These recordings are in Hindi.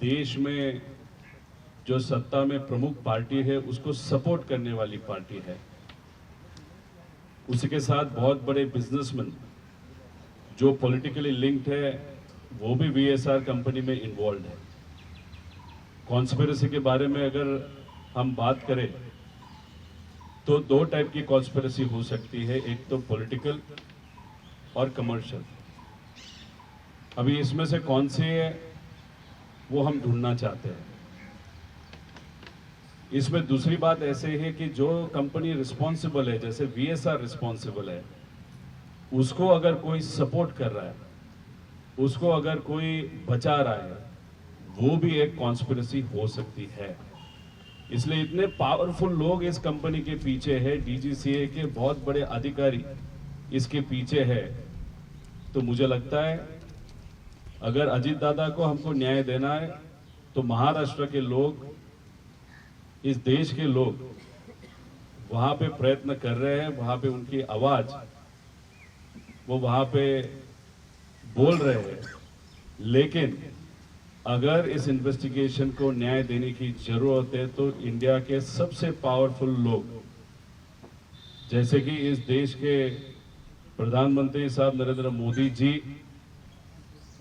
देश में जो सत्ता में प्रमुख पार्टी है उसको सपोर्ट करने वाली पार्टी है। उसी के साथ बहुत बड़े बिजनेसमैन जो पॉलिटिकली लिंक्ड है वो भी वीएसआर कंपनी में इन्वॉल्व है। कॉन्स्पिरेसी के बारे में अगर हम बात करें तो दो टाइप की कॉन्स्पिरेसी हो सकती है, एक तो पॉलिटिकल और कमर्शियल। अभी इसमें से कौन सी है वो हम ढूंढना चाहते हैं। इसमें दूसरी बात ऐसे है कि जो कंपनी रिस्पॉन्सिबल है, जैसे वीएसआर रिस्पॉन्सिबल है, उसको अगर कोई सपोर्ट कर रहा है, उसको अगर कोई बचा रहा है, वो भी एक कॉन्स्पिरेसी हो सकती है। इसलिए इतने पावरफुल लोग इस कंपनी के पीछे है, डीजीसीए के बहुत बड़े अधिकारी इसके पीछे है। तो मुझे लगता है अगर अजीत दादा को हमको न्याय देना है तो महाराष्ट्र के लोग, इस देश के लोग वहां पे प्रयत्न कर रहे हैं, वहां पे उनकी आवाज वो वहां पे बोल रहे हैं। लेकिन अगर इस इन्वेस्टिगेशन को न्याय देने की जरूरत है तो इंडिया के सबसे पावरफुल लोग, जैसे कि इस देश के प्रधानमंत्री साहब नरेंद्र मोदी जी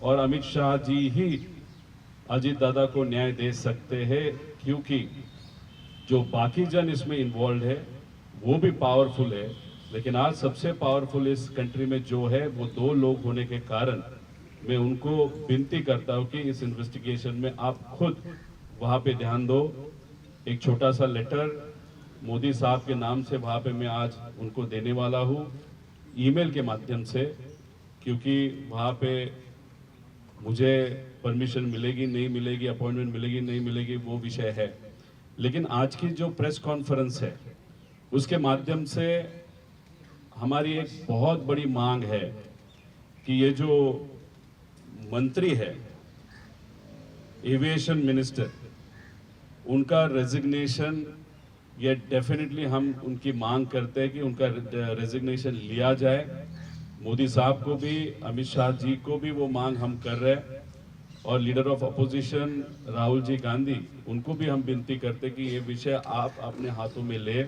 और अमित शाह जी ही अजीत दादा को न्याय दे सकते हैं, क्योंकि जो बाकी जन इसमें इन्वॉल्व है वो भी पावरफुल है। लेकिन आज सबसे पावरफुल इस कंट्री में जो है वो दो लोग होने के कारण मैं उनको विनती करता हूं कि इस इन्वेस्टिगेशन में आप खुद वहां पे ध्यान दो। एक छोटा सा लेटर मोदी साहब के नाम से वहां पे मैं आज उनको देने वाला हूं, ईमेल के माध्यम से, क्योंकि वहां पे मुझे परमिशन मिलेगी नहीं मिलेगी, अपॉइंटमेंट मिलेगी नहीं मिलेगी, वो विषय है। लेकिन आज की जो प्रेस कॉन्फ्रेंस है उसके माध्यम से हमारी एक बहुत बड़ी मांग है कि ये जो मंत्री है, एविएशन मिनिस्टर, उनका रेजिग्नेशन, ये डेफिनेटली हम उनकी मांग करते हैं कि उनका रेजिग्नेशन लिया जाए। मोदी साहब को भी, अमित शाह जी को भी वो मांग हम कर रहे हैं, और leader of opposition Rahul ji Gandhi, उनको भी हम विनती करते कि ये विषय आप अपने हाथों में ले,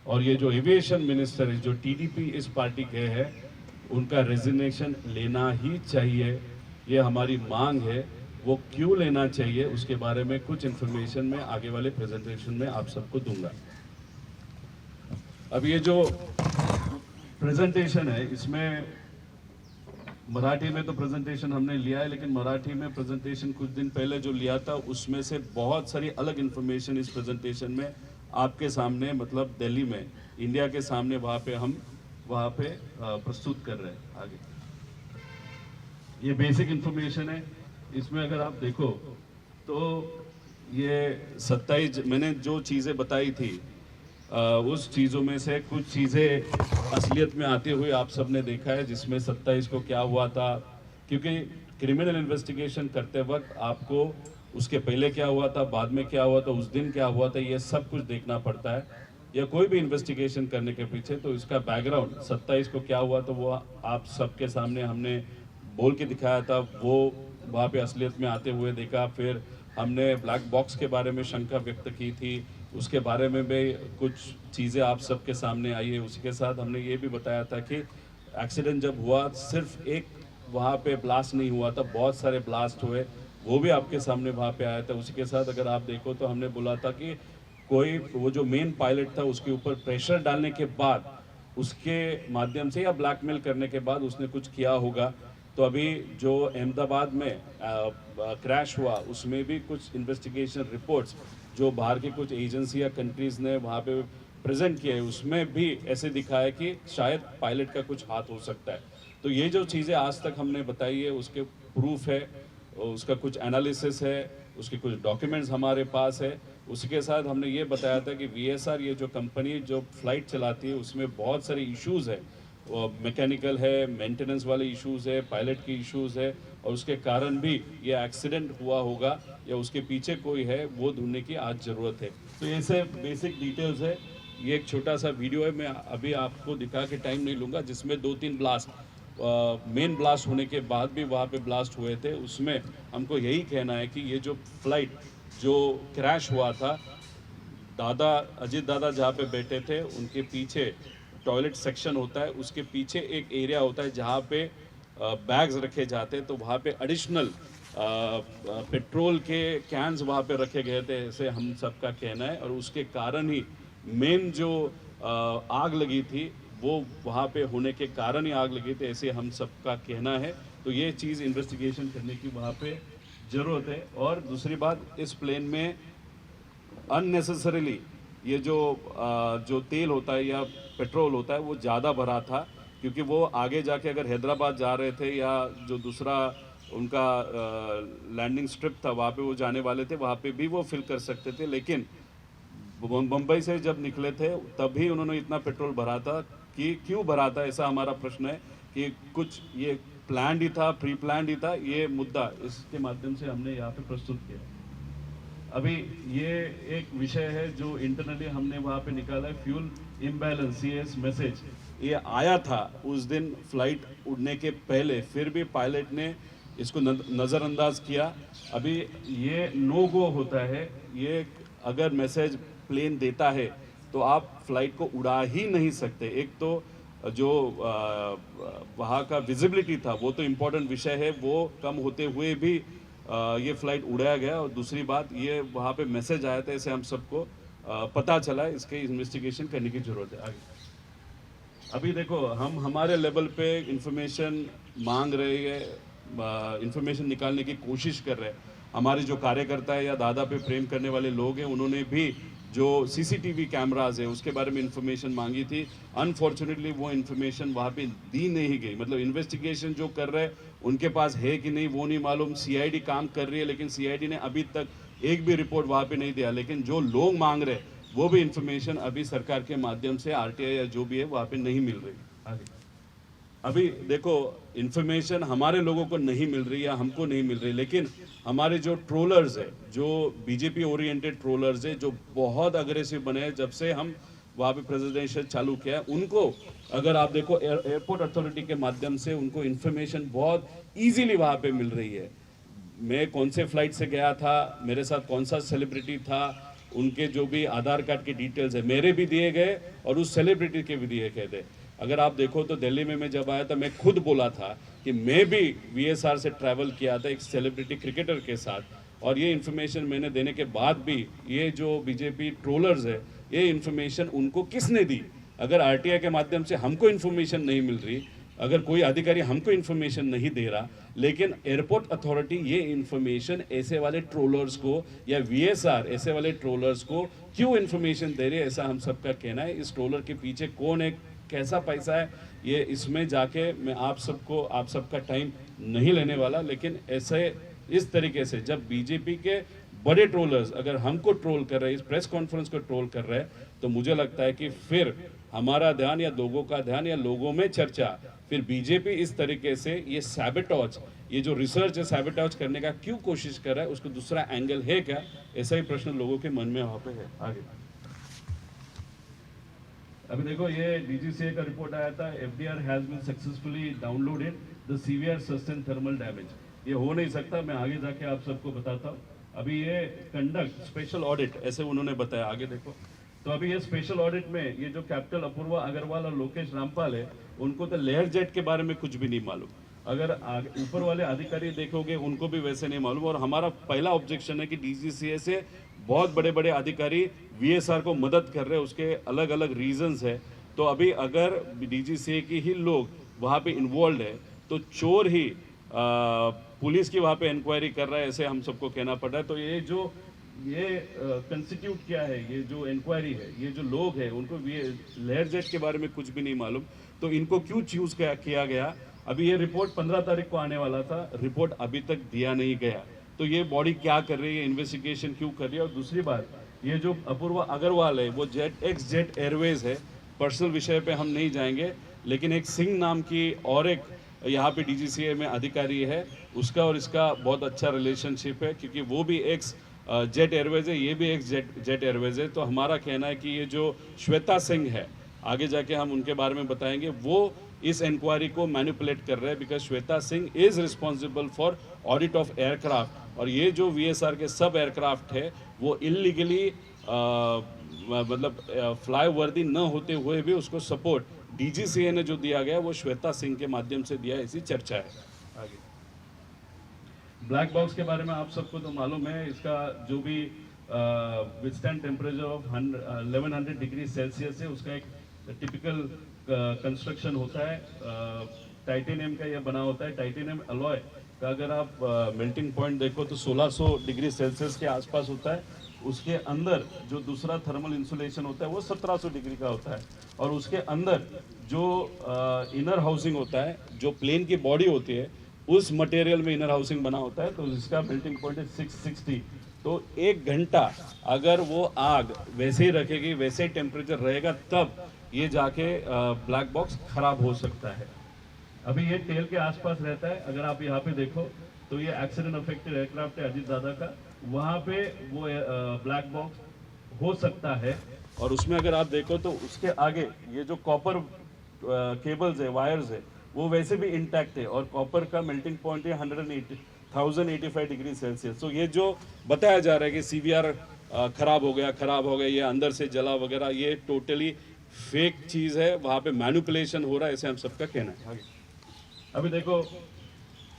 और ये जो एविएशन मिनिस्टर है जो टीडीपी इस पार्टी के हैं, उनका रेजिग्नेशन लेना ही चाहिए। ये हमारी मांग है। वो क्यों लेना चाहिए उसके बारे में कुछ इन्फॉर्मेशन मैं आगे वाले प्रेजेंटेशन में आप सबको दूंगा। अब ये जो प्रेजेंटेशन है इसमें मराठी में तो प्रेजेंटेशन हमने लिया है, लेकिन मराठी में प्रेजेंटेशन कुछ दिन पहले जो लिया था उसमें से बहुत सारी अलग इन्फॉर्मेशन इस प्रेजेंटेशन में आपके सामने, मतलब दिल्ली में, इंडिया के सामने वहाँ पे प्रस्तुत कर रहे हैं। आगे ये बेसिक इन्फॉर्मेशन है। इसमें अगर आप देखो तो ये 27 मैंने जो चीज़ें बताई थी उस चीज़ों में से कुछ चीज़ें असलियत में आते हुए आप सबने देखा है, जिसमें 27 को क्या हुआ था, क्योंकि क्रिमिनल इन्वेस्टिगेशन करते वक्त आपको उसके पहले क्या हुआ था, बाद में क्या हुआ था, उस दिन क्या हुआ था, ये सब कुछ देखना पड़ता है। या कोई भी इन्वेस्टिगेशन करने के पीछे तो इसका बैकग्राउंड 27 को क्या हुआ तो वो आप सबके सामने हमने बोल के दिखाया था, वो वहाँ पे असलियत में आते हुए देखा। फिर हमने ब्लैक बॉक्स के बारे में शंका व्यक्त की थी, उसके बारे में भी कुछ चीज़ें आप सबके सामने आई है। उसी के साथ हमने ये भी बताया था कि एक्सीडेंट जब हुआ सिर्फ एक वहाँ पे ब्लास्ट नहीं हुआ था, बहुत सारे ब्लास्ट हुए, वो भी आपके सामने वहाँ पे आया था। उसी के साथ अगर आप देखो तो हमने बोला था कि कोई वो जो मेन पायलट था उसके ऊपर प्रेशर डालने के बाद, उसके माध्यम से या ब्लैकमेल करने के बाद उसने कुछ किया होगा। तो अभी जो अहमदाबाद में क्रैश हुआ उसमें भी कुछ इन्वेस्टिगेशन रिपोर्ट्स जो बाहर की कुछ एजेंसी या कंट्रीज़ ने वहाँ पे प्रेजेंट किए, उसमें भी ऐसे दिखा है कि शायद पायलट का कुछ हाथ हो सकता है। तो ये जो चीज़ें आज तक हमने बताई है उसके प्रूफ है, उसका कुछ एनालिसिस है, उसके कुछ डॉक्यूमेंट्स हमारे पास है। उसके साथ हमने ये बताया था कि वीएसआर ये जो कंपनी जो फ्लाइट चलाती है उसमें बहुत सारे इश्यूज़ है, मैकेनिकल है, मेंटेनेंस वाले इश्यूज़ है, पायलट की इश्यूज़ है, और उसके कारण भी ये एक्सीडेंट हुआ होगा या उसके पीछे कोई है वो ढूंढने की आज ज़रूरत है। तो ये सब बेसिक डिटेल्स है। ये एक छोटा सा वीडियो है, मैं अभी आपको दिखा के टाइम नहीं लूँगा, जिसमें 2-3 ब्लास्ट मेन ब्लास्ट होने के बाद भी वहाँ पे ब्लास्ट हुए थे, उसमें हमको यही कहना है कि ये जो फ्लाइट जो क्रैश हुआ था, दादा अजीत दादा जहाँ पे बैठे थे उनके पीछे टॉयलेट सेक्शन होता है, उसके पीछे एक एरिया होता है जहाँ पे बैग्स रखे जाते हैं, तो वहाँ पे एडिशनल पेट्रोल के कैंस वहाँ पे रखे गए थे, ऐसे हम सबका कहना है। और उसके कारण ही मेन जो आग लगी थी वो वहाँ पे होने के कारण ही आग लगी थी, ऐसे हम सबका कहना है। तो ये चीज़ इन्वेस्टिगेशन करने की वहाँ पे ज़रूरत है। और दूसरी बात, इस प्लेन में अननेसेसरीली ये जो तेल होता है या पेट्रोल होता है वो ज़्यादा भरा था, क्योंकि वो आगे जाके अगर हैदराबाद जा रहे थे या जो दूसरा उनका लैंडिंग स्ट्रिप था वहाँ पे वो जाने वाले थे, वहाँ पे भी वो फिल कर सकते थे। लेकिन मुंबई से जब निकले थे तभी उन्होंने इतना पेट्रोल भरा था कि क्यों भरा था, ऐसा हमारा प्रश्न है कि कुछ ये प्लान ही था, प्री प्लान ही था। ये मुद्दा इसके माध्यम से हमने यहाँ पे प्रस्तुत किया। अभी ये एक विषय है जो इंटरनली हमने वहाँ पे निकाला है, फ्यूल इम्बैलेंस, ये मैसेज ये आया था उस दिन फ्लाइट उड़ने के पहले, फिर भी पायलट ने इसको नज़रअंदाज किया। अभी ये नो गो होता है, ये अगर मैसेज प्लेन देता है तो आप फ्लाइट को उड़ा ही नहीं सकते। एक तो जो वहाँ का विजिबिलिटी था वो तो इम्पोर्टेंट विषय है, वो कम होते हुए भी ये फ्लाइट उड़ाया गया। और दूसरी बात, ये वहाँ पे मैसेज आया था, इसे हम सबको पता चला, इसके इन्वेस्टिगेशन करने की ज़रूरत है आगे। अभी देखो, हम हमारे लेवल पे इंफॉर्मेशन मांग रहे हैं, इंफॉर्मेशन निकालने की कोशिश कर रहे हैं। हमारे जो कार्यकर्ता है या दादा पे प्रेम करने वाले लोग हैं, उन्होंने भी जो सीसीटीवी कैमराज है उसके बारे में इंफॉर्मेशन मांगी थी। अनफॉर्चुनेटली वो इंफॉर्मेशन वहाँ पे दी नहीं गई। मतलब इन्वेस्टिगेशन जो कर रहे हैं उनके पास है कि नहीं वो नहीं मालूम, सीआईडी काम कर रही है, लेकिन सीआईडी ने अभी तक एक भी रिपोर्ट वहाँ पे नहीं दिया। लेकिन जो लोग मांग रहे वो भी इंफॉर्मेशन अभी सरकार के माध्यम से आरटीआई या जो भी है वहाँ पे नहीं मिल रही। आगे अभी देखो, इंफॉर्मेशन हमारे लोगों को नहीं मिल रही या हमको नहीं मिल रही, लेकिन हमारे जो ट्रोलर्स है, जो बीजेपी ओरिएंटेड ट्रोलर्स है, जो बहुत अग्रेसिव बने हैं जब से हम वहाँ पे प्रेसिडेंशियल चालू किया है, उनको अगर आप देखो एयरपोर्ट अथॉरिटी के माध्यम से उनको इन्फॉर्मेशन बहुत ईजीली वहाँ पे मिल रही है। मैं कौन से फ्लाइट से गया था, मेरे साथ कौन सा सेलिब्रिटी था, उनके जो भी आधार कार्ड के डिटेल्स है मेरे भी दिए गए और उस सेलिब्रिटी के भी दिए गए थे। अगर आप देखो तो दिल्ली में मैं जब आया था, मैं खुद बोला था कि मैं भी वीएसआर से ट्रैवल किया था एक सेलिब्रिटी क्रिकेटर के साथ, और ये इन्फॉर्मेशन मैंने देने के बाद भी ये जो बीजेपी ट्रोलर्स है, ये इन्फॉर्मेशन उनको किसने दी? अगर आरटीआई के माध्यम से हमको इन्फॉर्मेशन नहीं मिल रही, अगर कोई अधिकारी हमको इन्फॉर्मेशन नहीं दे रहा, लेकिन एयरपोर्ट अथॉरिटी ये इन्फॉर्मेशन ऐसे वाले ट्रोलर्स को या वीएसआर ऐसे वाले ट्रोलर्स को क्यों इन्फॉर्मेशन दे रहे हैं, ऐसा हम सबका कहना है। इस ट्रोलर के पीछे कौन है, कैसा पैसा है, ये इसमें जाके मैं आप सबका टाइम नहीं लेने वाला। लेकिन ऐसे इस तरीके से जब बीजेपी के बड़े ट्रोलर्स अगर हमको ट्रोल कर रहे हैं, इस प्रेस कॉन्फ्रेंस को ट्रोल कर रहे हैं, तो मुझे लगता है कि फिर हमारा ध्यान या लोगों का ध्यान या लोगों में चर्चा, फिर बीजेपी इस तरीके से ये सैबोटेज, ये जो रिसर्च है सैबोटेज करने का क्यों कोशिश कर रहा है, उसको दूसरा एंगल है क्या, ऐसा ही प्रश्न लोगों के मन में वहाँ पे है। आगे अभी देखो, ये डीजीसीए का रिपोर्ट आया था, FDR has been successfully downloaded the severe sustain thermal damage. ये हो नहीं सकता, मैं आगे जाके आप सबको बताता हूँ। अभी ये कंडक्ट स्पेशल ऑडिट ऐसे उन्होंने बताया, आगे देखो। तो अभी ये स्पेशल ऑडिट में ये जो कैप्टन अपूर्वा अग्रवाल और लोकेश रामपाल है, उनको तो लेयर जेट के बारे में कुछ भी नहीं मालूम। अगर ऊपर वाले अधिकारी देखोगे उनको भी वैसे नहीं मालूम। और हमारा पहला ऑब्जेक्शन है कि डीजीसीए से बहुत बड़े बड़े अधिकारी वीएसआर को मदद कर रहे हैं, उसके अलग अलग रीजंस है। तो अभी अगर डीजीसीए के ही लोग वहाँ पे इन्वॉल्व है तो चोर ही पुलिस की वहाँ पे इंक्वायरी कर रहा है, ऐसे हम सबको कहना पड़ रहा है। तो ये कंस्टिट्यूट क्या है, ये जो इंक्वायरी है, ये जो लोग हैं उनको लेयर जेट के बारे में कुछ भी नहीं मालूम, तो इनको क्यों चूज किया गया? अभी ये रिपोर्ट 15 तारीख को आने वाला था, रिपोर्ट अभी तक दिया नहीं गया। तो ये बॉडी क्या कर रही है, इन्वेस्टिगेशन क्यों कर रही है? और दूसरी बात, ये जो अपूर्वा अग्रवाल है वो जेट एयरवेज है, पर्सनल विषय पे हम नहीं जाएंगे, लेकिन एक सिंह नाम की और एक यहाँ पे डीजीसीए में अधिकारी है, उसका और इसका बहुत अच्छा रिलेशनशिप है, क्योंकि वो भी एक्स जेट एयरवेज है, ये भी एक जेट एयरवेज है। तो हमारा कहना है कि ये जो श्वेता सिंह है, आगे जाके हम उनके बारे में बताएंगे, वो इस इंक्वायरी को मैनिपुलेट कर रहे हैं, because Shweta Singh is responsible for audit of aircraft, और ये जो VSR के सब एयरक्राफ्ट है वो इलीगली मतलब फ्लाई वर्दी न होते हुए भी उसको सपोर्ट DGCA ने जो दिया गया वो श्वेता सिंह के माध्यम से दिया, ऐसी चर्चा है। आगे ब्लैक बॉक्स के बारे में आप सबको तो मालूम है, इसका जो भी withstand temperature of 1100 degree Celsius है, उसका एक टिपिकल कंस्ट्रक्शन होता है, टाइटेनियम का यह बना होता है। टाइटेनियम अलॉय का अगर आप मेल्टिंग पॉइंट देखो तो 1600 डिग्री सेल्सियस के आसपास होता है। उसके अंदर जो दूसरा थर्मल इंसुलेशन होता है वो 1700 डिग्री का होता है, और उसके अंदर जो इनर हाउसिंग होता है, जो प्लेन की बॉडी होती है, उस मटेरियल में इनर हाउसिंग बना होता है, तो इसका मेल्टिंग पॉइंट है 660। तो 1 घंटा अगर वो आग वैसे ही रखेगी, वैसे ही टेम्परेचर रहेगा, तब ये जाके ब्लैक बॉक्स खराब हो सकता है। अभी ये टेल के आसपास रहता है, अगर आप यहाँ पे देखो तो ये एक्सीडेंट अफेक्टेड एयरक्राफ्ट है अजीत दादा का, वहाँ पे वो ब्लैक बॉक्स हो सकता है। और उसमें अगर आप देखो तो उसके आगे ये जो कॉपर केबल्स है, वायर्स है, वो वैसे भी इंटैक्ट है, और कॉपर का मेल्टिंग पॉइंट है 1085 डिग्री सेल्सियस। तो ये जो बताया जा रहा है कि CVR खराब हो गया, ये अंदर से जला वगैरह, ये टोटली फेक चीज है, वहां पे मैनिपुलेशन हो रहा है, ऐसे हम सबका कहना है। आगे अभी देखो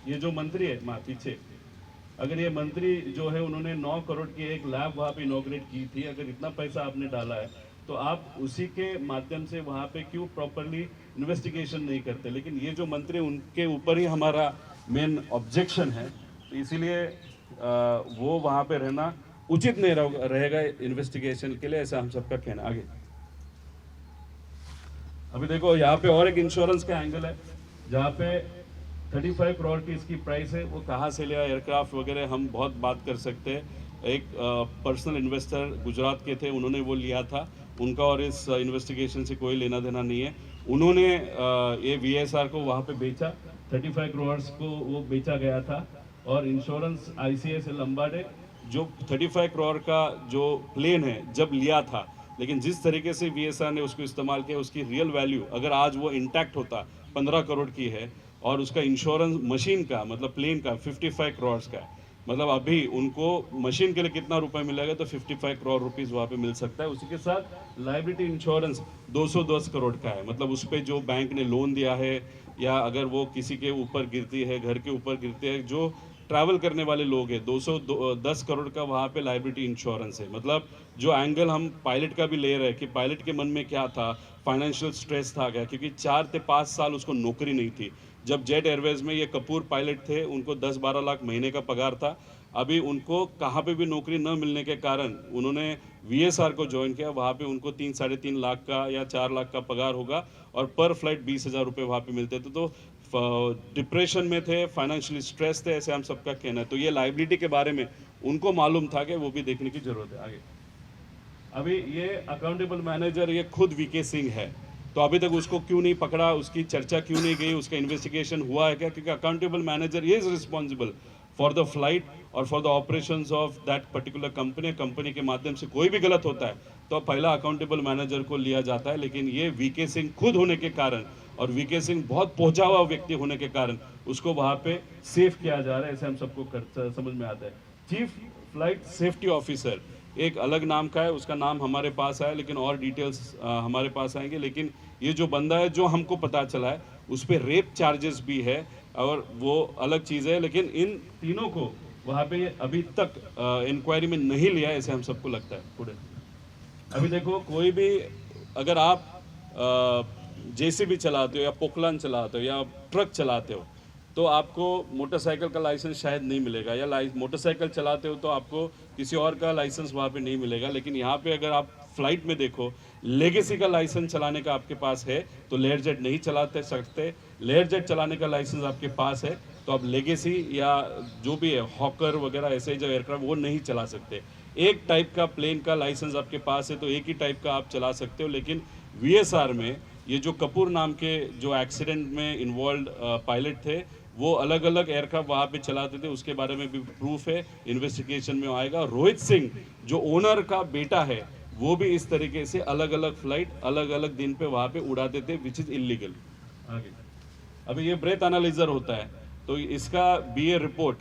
ये जो मंत्री है पीछे, अगर ये मंत्री जो है उन्होंने 9 करोड़ की एक लैब वहाँ पे इनॉग्रेट की थी, अगर इतना पैसा आपने डाला है तो आप उसी के माध्यम से वहाँ पे क्यों प्रॉपरली इन्वेस्टिगेशन नहीं करते। लेकिन ये जो मंत्री, उनके ऊपर ही हमारा मेन ऑब्जेक्शन है, तो इसीलिए वो वहाँ पे रहना उचित नहीं रहेगा इन्वेस्टिगेशन के लिए, ऐसा हम सबका कहना। आगे अभी देखो यहाँ पे और एक इंश्योरेंस का एंगल है, जहाँ पे 35 करोड़ की इसकी प्राइस है। वो कहाँ से लिया, एयरक्राफ्ट वगैरह हम बहुत बात कर सकते हैं। एक पर्सनल इन्वेस्टर गुजरात के थे, उन्होंने वो लिया था, उनका और इस इन्वेस्टिगेशन से कोई लेना देना नहीं है। उन्होंने ये VSR को वहाँ पे बेचा, 35 करोड़ को वो बेचा गया था। और इंश्योरेंस ICS लंबाडे जो 35 करोड़ का जो प्लेन है जब लिया था, लेकिन जिस तरीके से VSR ने उसको इस्तेमाल किया, उसकी रियल वैल्यू अगर आज वो इंटैक्ट होता 15 करोड़ की है, और उसका इंश्योरेंस मशीन का मतलब प्लेन का 55 करोड़ का है। मतलब अभी उनको मशीन के लिए कितना रुपए मिलेगा, तो 55 करोड़ रुपीस वहाँ पे मिल सकता है। उसी के साथ लाइबिलिटी इंश्योरेंस 210 करोड़ का है, मतलब उस पर जो बैंक ने लोन दिया है, या अगर वो किसी के ऊपर गिरती है, घर के ऊपर गिरती है, जो ट्रैवल करने वाले लोग हैं, 210 करोड़ का वहाँ पे लाइबिलिटी इंश्योरेंस है। मतलब जो एंगल हम पायलट का भी ले रहे हैं कि पायलट के मन में क्या था, फाइनेंशियल स्ट्रेस था क्या, क्योंकि 4 से 5 साल उसको नौकरी नहीं थी। जब जेट एयरवेज में ये कपूर पायलट थे, उनको 10-12 लाख महीने का पगार था। अभी उनको कहाँ पे भी नौकरी न मिलने के कारण उन्होंने VSR को ज्वाइन किया, वहाँ पे उनको 3-3.5 लाख का या 4 लाख का पगार होगा, और पर फ्लाइट 20,000 रुपये वहाँ पे मिलते थे। तो डिप्रेशन में थे, फाइनेंशियली स्ट्रेस थे, ऐसे हम सबका कहना है। तो ये लाइबिलिटी के बारे में उनको मालूम था कि वो भी देखने की जरूरत है। आगे अभी ये अकाउंटेबल मैनेजर ये खुद VK सिंह है, तो अभी तक उसको क्यों नहीं पकड़ा, उसकी चर्चा क्यों नहीं गई, उसका इन्वेस्टिगेशन हुआ है क्या? क्योंकि accountable manager is responsible for the flight और for the operations of that particular company. Company के माध्यम से कोई भी गलत होता है तो पहला अकाउंटेबल मैनेजर को लिया जाता है, लेकिन ये VK सिंह खुद होने के कारण, और VK सिंह बहुत पहुंचा हुआ व्यक्ति होने के कारण उसको वहां पे सेफ किया जा रहा है, ऐसे हम सबको समझ में आता है। चीफ फ्लाइट सेफ्टी ऑफिसर एक अलग नाम का है, उसका नाम हमारे पास आया, लेकिन और डिटेल्स हमारे पास आएंगे। लेकिन ये जो बंदा है, जो हमको पता चला है, उस पर रेप चार्जेस भी है, और वो अलग चीज़ है। लेकिन इन तीनों को वहाँ पे अभी तक इंक्वायरी में नहीं लिया, ऐसे हम सबको लगता है। पूरे अभी देखो, कोई भी अगर आप JCB चलाते हो या पोकलान चलाते हो या ट्रक चलाते हो, तो आपको मोटरसाइकिल का लाइसेंस शायद नहीं मिलेगा, या मोटरसाइकिल चलाते हो तो आपको किसी और का लाइसेंस वहाँ पे नहीं मिलेगा। लेकिन यहाँ पे अगर आप फ्लाइट में देखो, लेगेसी का लाइसेंस चलाने का आपके पास है तो लेयर जेट नहीं चलाते सकते, लेयर जेट चलाने का लाइसेंस आपके पास है तो आप लेगेसी या जो भी है हॉकर वगैरह ऐसे जो एयरक्राफ्ट वो नहीं चला सकते। एक टाइप का प्लेन का लाइसेंस आपके पास है तो एक ही टाइप का आप चला सकते हो। लेकिन VSR में ये जो कपूर नाम के जो एक्सीडेंट में इन्वॉल्व पायलट थे, वो अलग अलग एयरक्राफ्ट वहाँ पे चलाते थे, उसके बारे में भी प्रूफ है, इन्वेस्टिगेशन में आएगा। रोहित सिंह जो ओनर का बेटा है, वो भी इस तरीके से अलग अलग फ्लाइट अलग अलग दिन पे वहाँ पे उड़ाते थे, विच इज इलीगल। आगे। अभी ये ब्रेथ एनालाइजर होता है, तो इसका बीए रिपोर्ट,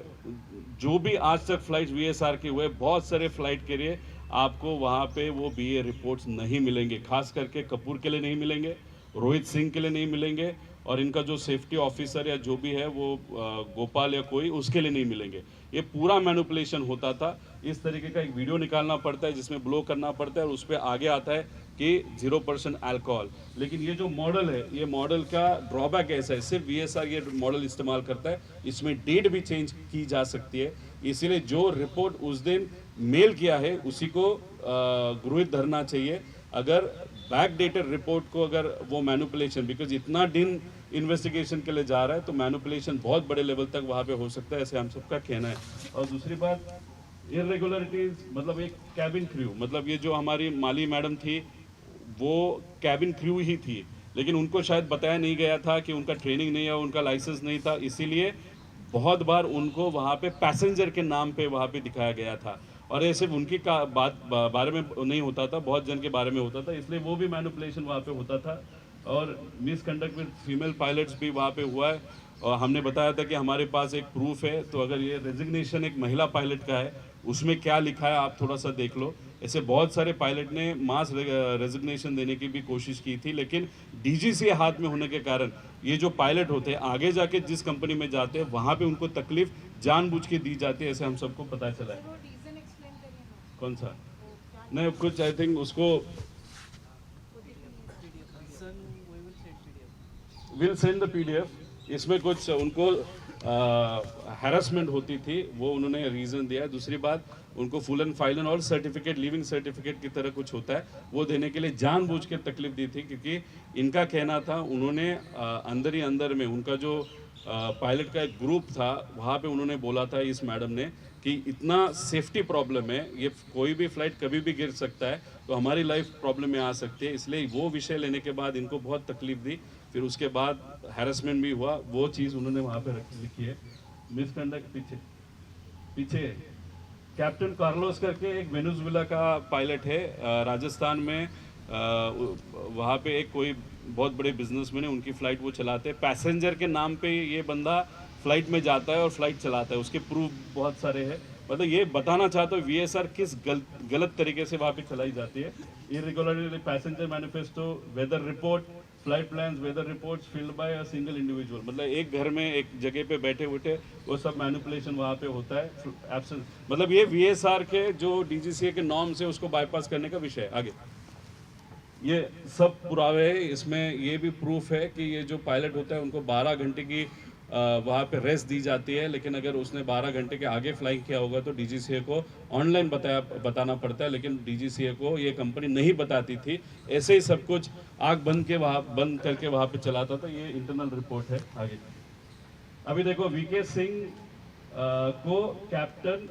जो भी आज तक फ्लाइट वीएसआर के हुए, बहुत सारे फ्लाइट के लिए आपको वहाँ पे वो बीए रिपोर्ट्स नहीं मिलेंगे, खास करके कपूर के लिए नहीं मिलेंगे, रोहित सिंह के लिए नहीं मिलेंगे, और इनका जो सेफ्टी ऑफिसर या जो भी है वो गोपाल या कोई, उसके लिए नहीं मिलेंगे। ये पूरा मैनिपुलेशन होता था। इस तरीके का एक वीडियो निकालना पड़ता है जिसमें ब्लो करना पड़ता है और उस पर आगे आता है कि 0% अल्कोहल। लेकिन ये जो मॉडल है, ये मॉडल का ड्रॉबैक ऐसा है, सिर्फ वीएसआर ये मॉडल इस्तेमाल करता है, इसमें डेट भी चेंज की जा सकती है। इसीलिए जो रिपोर्ट उस दिन मेल किया है उसी को गृहीत धरना चाहिए। अगर बैक डेटेड रिपोर्ट को अगर वो मैनिपुलेशन, बिकॉज इतना दिन इन्वेस्टिगेशन के लिए जा रहा है तो मैनिपुलेशन बहुत बड़े लेवल तक वहाँ पे हो सकता है, ऐसे हम सबका कहना है। और दूसरी बात, इरेगुलरिटीज, मतलब एक कैबिन क्रू, मतलब ये जो हमारी माली मैडम थी वो कैबिन क्रू ही थी, लेकिन उनको शायद बताया नहीं गया था कि उनका ट्रेनिंग नहीं है, उनका लाइसेंस नहीं था, इसीलिए बहुत बार उनको वहाँ पे पैसेंजर के नाम पे वहाँ पे दिखाया गया था। और ये सिर्फ उनकी बारे में नहीं होता था, बहुत जन के बारे में होता था, इसलिए वो भी मैनिपुलेशन वहाँ पे होता था। और मिसकंडक्ट विद फीमेल पायलट्स भी वहाँ पे हुआ है। और हमने बताया था कि हमारे पास एक प्रूफ है, तो अगर ये रेजिग्नेशन एक महिला पायलट का है, उसमें क्या लिखा है आप थोड़ा सा देख लो। ऐसे बहुत सारे पायलट ने मास रेजिग्नेशन देने की भी कोशिश की थी, लेकिन डीजीसी हाथ में होने के कारण ये जो पायलट होते हैं आगे जाके जिस कंपनी में जाते हैं वहाँ पे उनको तकलीफ जानबूझ के दी जाती है, ऐसे हम सबको पता चला है। कौन सा? नहीं, कुछ आई थिंक उसको विल सेंड द पीडीएफ। इसमें कुछ उनको हैरेसमेंट होती थी, वो उन्होंने रीज़न दिया है। दूसरी बात, उनको फुल एंड फाइल और सर्टिफिकेट, लिविंग सर्टिफिकेट की तरह कुछ होता है, वो देने के लिए जानबूझ के तकलीफ दी थी, क्योंकि इनका कहना था, उन्होंने अंदर ही अंदर में उनका जो पायलट का एक ग्रुप था वहाँ पे उन्होंने बोला था इस मैडम ने कि इतना सेफ्टी प्रॉब्लम है, ये कोई भी फ्लाइट कभी भी गिर सकता है, तो हमारी लाइफ प्रॉब्लम में आ सकती है, इसलिए वो विषय लेने के बाद इनको बहुत तकलीफ दी। फिर उसके बाद हैरेसमेंट भी हुआ, वो चीज़ उन्होंने वहाँ पे लिखी है। मिसकंडक्ट पीछे कैप्टन कार्लोस करके एक वेनेजुएला का पायलट है, राजस्थान में, वहाँ पे एक कोई बहुत बड़े बिजनेसमैन है, उनकी फ़्लाइट वो चलाते हैं, पैसेंजर के नाम पे ये बंदा फ़्लाइट में जाता है और फ्लाइट चलाता है, उसके प्रूफ बहुत सारे हैं। मतलब ये बताना चाहता हूँ वीएसआर किस गलत तरीके से वहाँ पे चलाई जाती है। Irregularity, passenger manifesto, weather report, flight plans, weather reports filled by a single individual, मतलब एक घर में एक जगह पे बैठे बैठे वो सब मैनिपुलेशन वहाँ पे होता है। एब्सेंट, मतलब ये वीएसआर के जो डीजीसीए के नॉर्म्स है उसको बाईपास करने का विषय है। आगे ये सब पुरावे है, इसमें ये भी प्रूफ है कि ये जो पायलट होता है उनको 12 घंटे की वहाँ पे रेस्ट दी जाती है, लेकिन अगर उसने 12 घंटे के आगे फ्लाइंग किया होगा तो डीजीसीए को ऑनलाइन बताना पड़ता है, लेकिन डीजीसीए को ये कंपनी नहीं बताती थी, ऐसे ही सब कुछ आग बंद करके वहाँ पे चलाता था। ये इंटरनल रिपोर्ट है। आगे अभी देखो, वीके सिंह को कैप्टन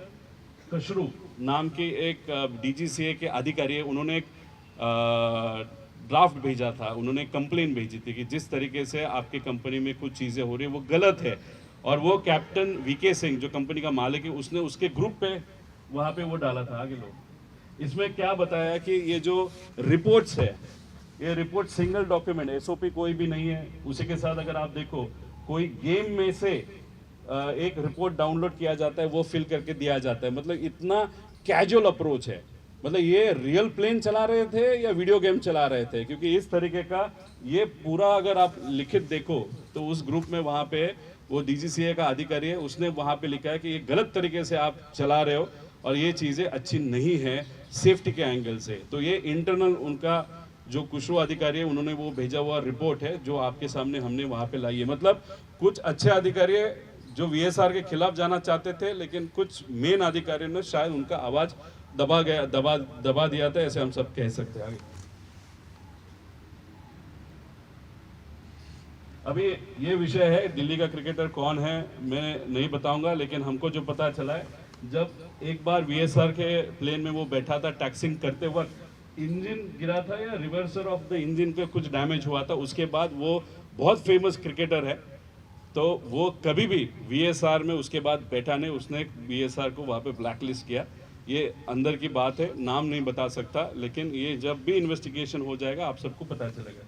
कशरू नाम की एक डीजीसीए के अधिकारी है, उन्होंने एक ड्राफ्ट भेजा था, उन्होंने कंप्लेन भेजी थी कि जिस तरीके से आपकी कंपनी में कुछ चीज़ें हो रही है वो गलत है, और वो कैप्टन वीके सिंह जो कंपनी का मालिक है उसने उसके ग्रुप पे वहाँ पे वो डाला था। आगे लोग इसमें क्या बताया कि ये जो रिपोर्ट्स है, ये रिपोर्ट सिंगल डॉक्यूमेंट, एसओपी कोई भी नहीं है। उसी के साथ अगर आप देखो, कोई गेम में से एक रिपोर्ट डाउनलोड किया जाता है, वो फिल करके दिया जाता है, मतलब इतना कैजुअल अप्रोच है। मतलब ये रियल प्लेन चला रहे थे या वीडियो गेम चला रहे थे, क्योंकि इस तरीके का ये पूरा अगर आप लिखित देखो तो उस ग्रुप में वहाँ पे वो डीजीसीए का अधिकारी है, उसने वहाँ पे लिखा है कि ये गलत तरीके से आप चला रहे हो और ये चीज़ें अच्छी नहीं है सेफ्टी के एंगल से। तो ये इंटरनल उनका जो कुशरू अधिकारी है उन्होंने वो भेजा हुआ रिपोर्ट है जो आपके सामने हमने वहाँ पे लाई है। मतलब कुछ अच्छे अधिकारी जो वीएसआर के खिलाफ जाना चाहते थे, लेकिन कुछ मेन अधिकारियों ने शायद उनका आवाज़ दबा दिया था, ऐसे हम सब कह सकते हैं। आगे अभी ये विषय है, दिल्ली का क्रिकेटर कौन है मैं नहीं बताऊंगा, लेकिन हमको जो पता चला है, जब एक बार वीएसआर के प्लेन में वो बैठा था, टैक्सिंग करते वक्त इंजन गिरा था या रिवर्सर ऑफ द इंजन पे कुछ डैमेज हुआ था। उसके बाद वो बहुत फेमस क्रिकेटर है, तो वो कभी भी वीएसआर में उसके बाद बैठा नहीं, उसने वीएसआर को वहाँ पे ब्लैकलिस्ट किया। ये अंदर की बात है, नाम नहीं बता सकता, लेकिन ये जब भी इन्वेस्टिगेशन हो जाएगा आप सबको पता चलेगा।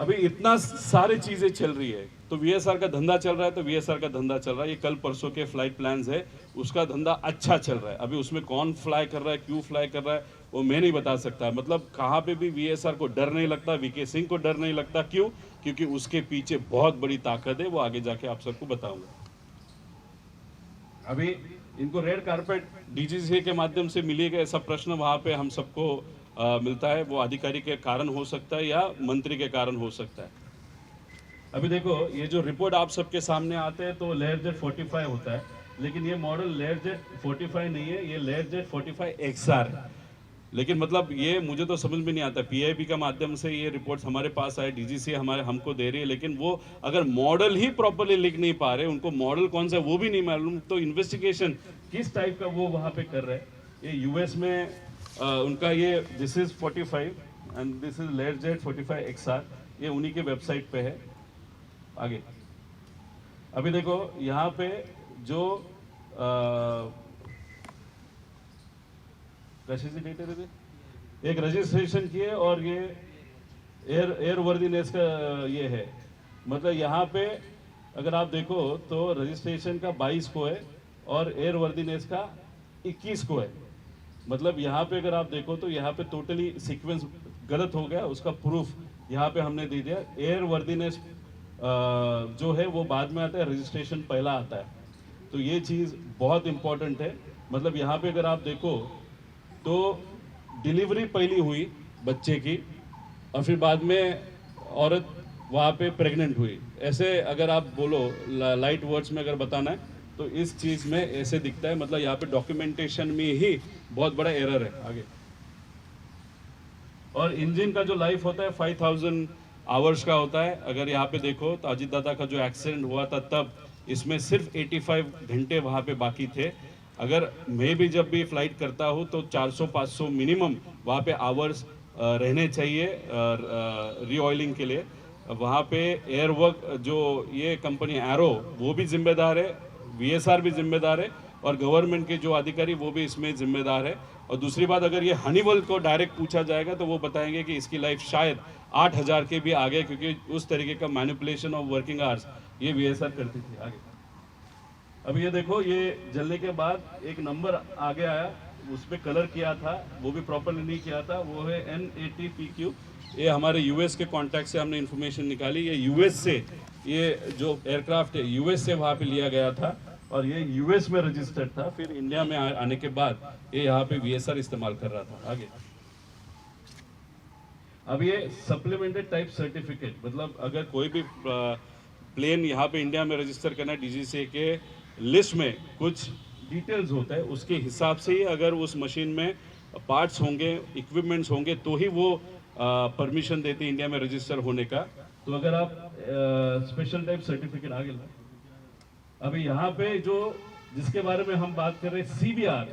अभी इतना सारी चीजें चल रही है, तो वीएसआर का धंधा चल रहा है, तो वीएसआर का धंधा चल रहा है। ये कल परसों के फ्लाइट प्लान्स है, उसका धंधा अच्छा चल रहा है। अभी उसमें कौन फ्लाई कर रहा है, क्यों फ्लाई कर रहा है, वो मैं नहीं बता सकता। मतलब कहाँ पे भी वीएसआर को डर नहीं लगता, वीके सिंह को डर नहीं लगता। क्यों? क्योंकि उसके पीछे बहुत बड़ी ताकत है, वो आगे जाके आप सबको बताऊंगा। अभी इनको रेड कारपेट डीजीसीए के माध्यम से मिलेगा, ऐसा प्रश्न वहाँ पे हम सबको मिलता है। वो अधिकारी के कारण हो सकता है या मंत्री के कारण हो सकता है। अभी देखो, ये जो रिपोर्ट आप सबके सामने आते हैं तो लेयरजेट 45 होता है, लेकिन ये मॉडल लेयरजेट 45 नहीं है, ये लेयरजेट 45 XR है। लेकिन मतलब ये मुझे तो समझ में नहीं आता। पीआईबी का माध्यम से ये रिपोर्ट्स हमारे पास आए, डीजीसी हमको दे रही है, लेकिन वो अगर मॉडल ही प्रॉपर्ली लिख नहीं पा रहे, उनको मॉडल कौन सा है वो भी नहीं मालूम, तो इन्वेस्टिगेशन किस टाइप का वो वहाँ पे कर रहे हैं। ये यूएस में उनका ये this is 45 and this is Learjet 45 XR, ये उन्हीं के वेबसाइट पे है। आगे अभी देखो, यहाँ पे जो एक रजिस्ट्रेशन किए और ये एयर वर्दीनेस का ये है। मतलब यहाँ पे अगर आप देखो तो रजिस्ट्रेशन का 22 को है और एयर वर्दीनेस का 21 को है। मतलब यहाँ पे अगर आप देखो तो यहाँ पे टोटली सीक्वेंस गलत हो गया, उसका प्रूफ यहाँ पे हमने दे दिया। एयर वर्दीनेस जो है वो बाद में आता है, रजिस्ट्रेशन पहला आता है। तो ये चीज़ बहुत इंपॉर्टेंट है। मतलब यहाँ पे अगर आप देखो तो डिलीवरी पहली हुई बच्चे की और फिर बाद में औरत वहाँ पे प्रेग्नेंट हुई। ऐसे अगर आप बोलो लाइट वर्ड्स में अगर बताना है तो इस चीज़ में ऐसे दिखता है। मतलब यहाँ पे डॉक्यूमेंटेशन में ही बहुत बड़ा एरर है। आगे, और इंजन का जो लाइफ होता है 5000 आवर्स का होता है। अगर यहाँ पे देखो तो अजीत दादा का जो एक्सीडेंट हुआ था तब इसमें सिर्फ 85 घंटे वहाँ पे बाकी थे। अगर मैं भी जब भी फ्लाइट करता हूँ तो 400-500 मिनिमम वहाँ पे आवर्स रहने चाहिए रीऑयलिंग के लिए। वहाँ पे एयर वर्क जो ये कंपनी एरो वो भी जिम्मेदार है, वीएसआर भी जिम्मेदार है और गवर्नमेंट के जो अधिकारी वो भी इसमें जिम्मेदार है। और दूसरी बात, अगर ये हनीवेल को डायरेक्ट पूछा जाएगा तो वो बताएंगे कि इसकी लाइफ शायद 8000 के भी आगे, क्योंकि उस तरीके का मैनिपुलेशन ऑफ वर्किंग आवर्स ये वीएसआर करती थी। आगे अब ये देखो, ये जलने के बाद एक नंबर आगे आया, उस पर कलर किया था, वो भी प्रॉपरली नहीं किया था, वो है NATPQ। ये हमारे यूएस के कॉन्टैक्ट से हमने इन्फॉर्मेशन निकाली। ये यूएस से, ये जो एयरक्राफ्ट है यूएस से वहाँ पे लिया गया था और ये यूएस में रजिस्टर्ड था। फिर इंडिया में आने के बाद ये यहाँ पे वीएसआर इस्तेमाल कर रहा था। आगे अब ये सप्लीमेंटेड टाइप सर्टिफिकेट, मतलब अगर कोई भी प्लेन यहाँ पे इंडिया में रजिस्टर करना है, डीजीसीए के लिस्ट में कुछ डिटेल्स होता है, उसके हिसाब से ही अगर उस मशीन में पार्ट्स होंगे, इक्विपमेंट्स होंगे तो ही वो परमिशन देते इंडिया में रजिस्टर होने का। तो अगर आप स्पेशल टाइप सर्टिफिकेट आगे लाए। अभी यहाँ पे जो जिसके बारे में हम बात कर रहे हैं CVR,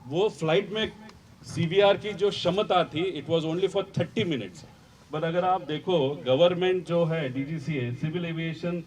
वो फ्लाइट में CVR की जो क्षमता थी it was only for 30 minutes. But अगर आप देखो गवर्नमेंट जो है DGCA सिविल एविएशन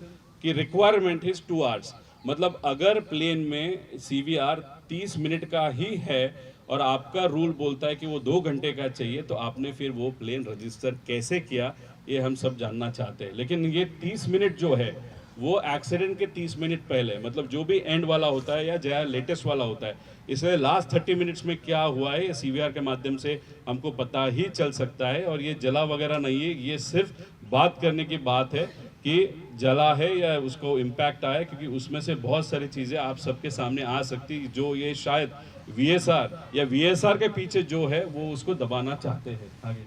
की रिक्वायरमेंट इज 2 आवर्स। मतलब अगर प्लेन में CVR 30 मिनट का ही है और आपका रूल बोलता है कि वो 2 घंटे का चाहिए, तो आपने फिर वो प्लेन रजिस्टर कैसे किया ये हम सब जानना चाहते हैं। लेकिन ये 30 मिनट जो है वो एक्सीडेंट के 30 मिनट पहले, मतलब जो भी एंड वाला होता है या जो लेटेस्ट वाला होता है, इसलिए लास्ट 30 मिनट्स में क्या हुआ है ये CVR के माध्यम से हमको पता ही चल सकता है। और ये जला वगैरह नहीं है, ये सिर्फ बात करने की बात है कि जला है या उसको इम्पैक्ट आया, क्योंकि उसमें से बहुत सारी चीज़ें आप सबके सामने आ सकती जो ये शायद VSR या VSR के पीछे जो है वो उसको दबाना चाहते हैं। आगे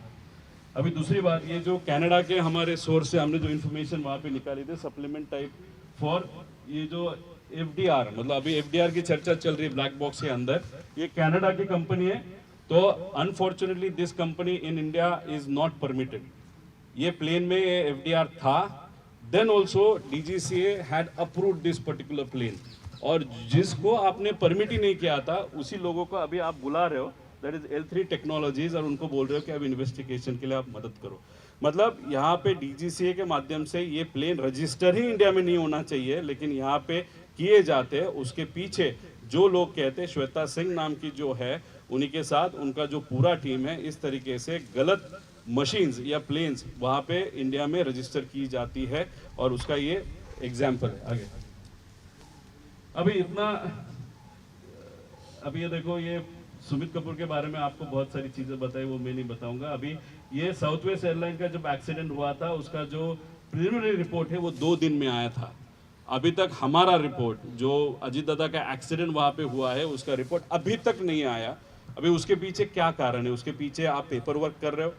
अभी दूसरी बात, ये जो कनाडा के हमारे सोर्स से हमने जो इन्फॉर्मेशन वहाँ पे निकाली थी सप्लीमेंट टाइप फॉर ये जो FDR, मतलब अभी FDR की चर्चा चल रही है ब्लैक बॉक्स के अंदर, ये कनाडा की कंपनी है। तो unfortunately this company in India is not permitted. ये प्लेन में ये FDR था, then also DGCA had approved this particular plane, और जिसको आपने परमिट ही नहीं किया था उसी लोगों को अभी आप बुला रहे हो, दैट इज L3 टेक्नोलॉजीज, और उनको बोल रहे हो कि अब इन्वेस्टिगेशन के लिए आप मदद करो। मतलब यहाँ पे DGCA के माध्यम से ये प्लेन रजिस्टर ही इंडिया में नहीं होना चाहिए, लेकिन यहाँ पे किए जाते हैं। उसके पीछे जो लोग कहते हैं, श्वेता सिंह नाम की जो है, उन्हीं के साथ उनका जो पूरा टीम है, इस तरीके से गलत मशीन्स या प्लेन्स वहाँ पे इंडिया में रजिस्टर की जाती है, और उसका ये एग्जाम्पल है। आगे अभी ये देखो, ये सुमित कपूर के बारे में आपको बहुत सारी चीजें बताई, वो मैं नहीं बताऊंगा। अभी ये साउथ वेस्ट एयरलाइन का जब एक्सीडेंट हुआ था, उसका जो प्रिलिमिनरी रिपोर्ट है वो 2 दिन में आया था। अभी तक हमारा रिपोर्ट, जो अजीत दादा का एक्सीडेंट वहां पे हुआ है, उसका रिपोर्ट अभी तक नहीं आया। अभी उसके पीछे क्या कारण है? उसके पीछे आप पेपर वर्क कर रहे हो,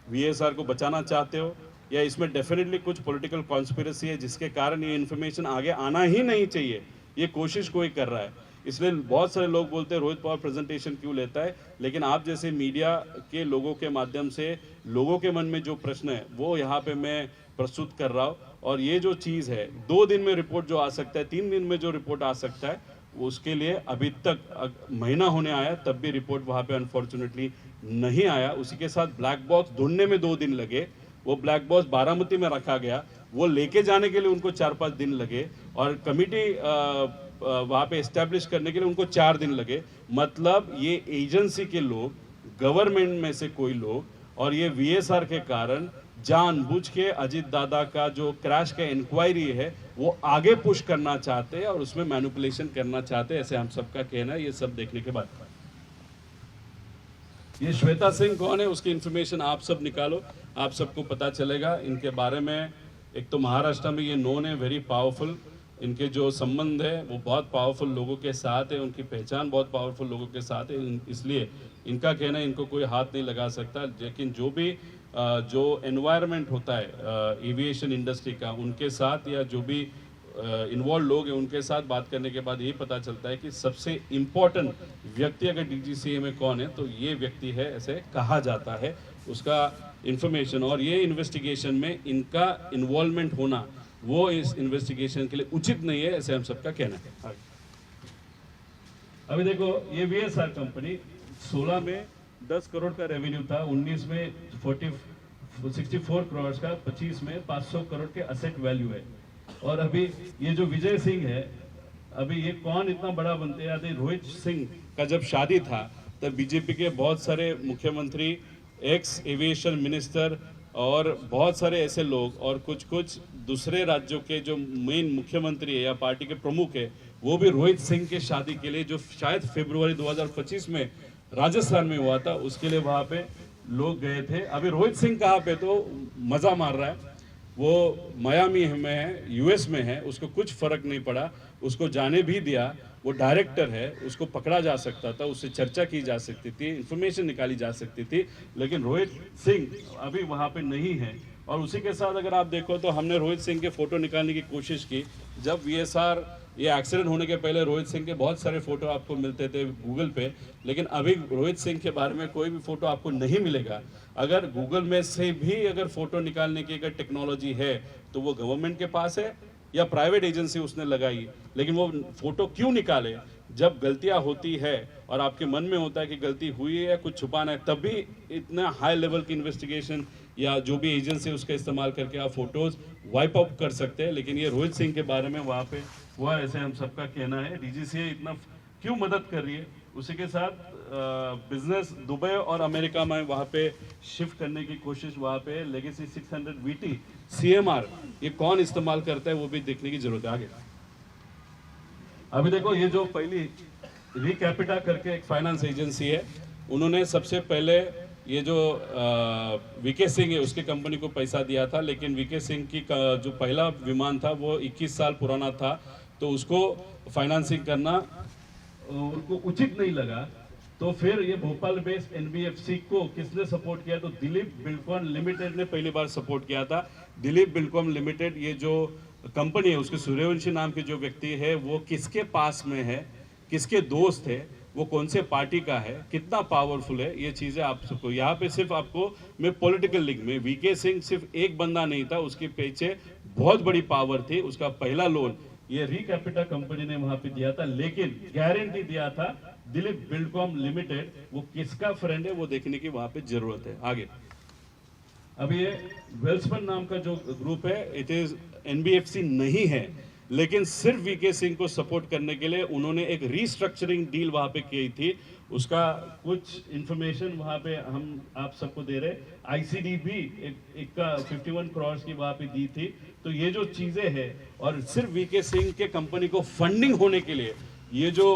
वीएसआर को बचाना चाहते हो, या इसमें डेफिनेटली कुछ पॉलिटिकल कॉन्स्पिरेसी है जिसके कारण ये इन्फॉर्मेशन आगे आना ही नहीं चाहिए, ये कोशिश कोई कर रहा है। इसलिए बहुत सारे लोग बोलते हैं रोहित पवार प्रेजेंटेशन क्यों लेता है, लेकिन आप जैसे मीडिया के लोगों के माध्यम से लोगों के मन में जो प्रश्न है वो यहाँ पे मैं प्रस्तुत कर रहा हूँ। और ये जो चीज़ है, 2 दिन में रिपोर्ट जो आ सकता है, 3 दिन में जो रिपोर्ट आ सकता है, उसके लिए अभी तक महीना होने आया, तब भी रिपोर्ट वहाँ पे अनफॉर्चुनेटली नहीं आया। उसी के साथ ब्लैक बॉक्स ढूंढने में 2 दिन लगे। वो ब्लैक बॉक्स बारामती में रखा गया, वो लेके जाने के लिए उनको 4-5 दिन लगे, और कमिटी वहाँ पे एस्टेब्लिश करने के लिए उनको 4 दिन लगे। मतलब ये एजेंसी के लोग, गवर्नमेंट में से कोई लोग, और ये वीएसआर के कारण जानबूझ के अजीत दादा का जो क्रैश का इंक्वायरी है वो आगे पुश करना चाहते हैं और उसमें मैनिपुलेशन करना चाहते हैं, ऐसे हम सबका कहना है। ये सब देखने के बाद ये श्वेता सिंह कौन है, उसकी इंफॉर्मेशन आप सब निकालो, आप सबको पता चलेगा इनके बारे में। एक तो महाराष्ट्र में ये नोन है, वेरी पावरफुल, इनके जो संबंध है वो बहुत पावरफुल लोगों के साथ है, उनकी पहचान बहुत पावरफुल लोगों के साथ है, इसलिए इनका कहना है इनको कोई हाथ नहीं लगा सकता। लेकिन जो भी जो एनवायरनमेंट होता है एविएशन इंडस्ट्री का, उनके साथ या जो भी इन्वॉल्व लोग हैं उनके साथ बात करने के बाद ये पता चलता है कि सबसे इम्पोर्टेंट व्यक्ति अगर डीजीसीए में कौन है तो ये व्यक्ति है, ऐसे कहा जाता है। उसका इंफॉर्मेशन और ये इन्वेस्टिगेशन में इनका इन्वॉल्वमेंट होना वो इस इन्वेस्टिगेशन के लिए उचित नहीं है, ऐसे हम सबका कहना है। अभी देखो, ये वीएसआर कंपनी 16 में 10 करोड़ का रेवेन्यू था, 19 में 64 करोड़ का, 25 में 500 करोड़ के असेट वैल्यू है। और अभी ये जो विजय सिंह है, अभी ये कौन इतना बड़ा बनते हैं? रोहित सिंह का जब शादी था तब बीजेपी के बहुत सारे मुख्यमंत्री, एक्स एविएशन मिनिस्टर और बहुत सारे ऐसे लोग और कुछ दूसरे राज्यों के जो मेन मुख्यमंत्री है या पार्टी के प्रमुख है, वो भी रोहित सिंह के शादी के लिए, जो शायद फरवरी 2025 में राजस्थान में हुआ था, उसके लिए वहाँ पे लोग गए थे। अभी रोहित सिंह कहाँ पे, तो मज़ा मार रहा है, वो मियामी में है, यूएस में है, उसको कुछ फर्क नहीं पड़ा, उसको जाने भी दिया। वो डायरेक्टर है, उसको पकड़ा जा सकता था, उससे चर्चा की जा सकती थी, इंफॉर्मेशन निकाली जा सकती थी, लेकिन रोहित सिंह अभी वहाँ पे नहीं है। और उसी के साथ अगर आप देखो तो हमने रोहित सिंह के फोटो निकालने की कोशिश की। जब वीएसआर ये एक्सीडेंट होने के पहले रोहित सिंह के बहुत सारे फोटो आपको मिलते थे गूगल पे, लेकिन अभी रोहित सिंह के बारे में कोई भी फोटो आपको नहीं मिलेगा। अगर गूगल में से भी अगर फोटो निकालने की अगर टेक्नोलॉजी है तो वो गवर्नमेंट के पास है या प्राइवेट एजेंसी उसने लगाई, लेकिन वो फोटो क्यों निकाले? जब गलतियां होती है और आपके मन में होता है कि गलती हुई है या कुछ छुपाना है, तब भी इतना हाई लेवल की इन्वेस्टिगेशन या जो भी एजेंसी उसका इस्तेमाल करके आप फोटोज वाइप आउट कर सकते हैं। लेकिन ये रोहित सिंह के बारे में वहाँ पे हुआ, ऐसे हम सबका कहना है। डीजीसीए इतना क्यों मदद कर रही है? उसी के साथ बिजनेस दुबई और अमेरिका में वहाँ पे शिफ्ट करने की कोशिश, वहाँ पे लेगेसी 600 वीटी सीएमआर ये कौन इस्तेमाल करता है वो भी देखने की जरूरत है। आगे अभी देखो, ये जो पहली रिकैपिटा करके एक फाइनेंस एजेंसी है, उन्होंने सबसे पहले ये जो वीके सिंह है उसके कंपनी को पैसा दिया था, लेकिन वीके सिंह की जो पहला विमान था वो 21 साल पुराना था, तो उसको फाइनेंसिंग करना उनको उचित नहीं लगा। तो फिर ये भोपाल बेस्ड एनबीएफसी को किसने सपोर्ट किया? तो दिलीप बिल्डकॉन लिमिटेड ने पहली बार सपोर्ट किया था। दिलीप बिल्डकॉन लिमिटेड ये जो कंपनी है, उसके सूर्यवंशी नाम के जो व्यक्ति है वो किसके पास में है, किसके दोस्त है, वो कौन से पार्टी का है, कितना पावरफुल है, ये चीज़ें आप सबको यहाँ पे सिर्फ आपको मैं पॉलिटिकल लिंक में, वीके सिंह सिर्फ एक बंदा नहीं था, उसके पीछे बहुत बड़ी पावर थी। उसका पहला लोन ये रिकैपिटा कंपनी ने वहां पे दिया था, लेकिन गारंटी दिया था दिलीप बिल्डकॉन लिमिटेड। वो किसका फ्रेंड है वो देखने की वहां पे जरूरत है। आगे अब ये वेल्सपन नाम का जो ग्रुप है, इट इज एनबीएफसी नहीं है, लेकिन सिर्फ वीके सिंह को सपोर्ट करने के लिए उन्होंने एक रीस्ट्रक्चरिंग डील वहां पे की थी। उसका कुछ इंफॉर्मेशन वहां पे हम आप सबको दे रहे। आईसीडी भी एक का 51 करोड़ की वहां पे दी थी। तो ये जो चीजें हैं, और सिर्फ वीके सिंह के कंपनी को फंडिंग होने के लिए ये जो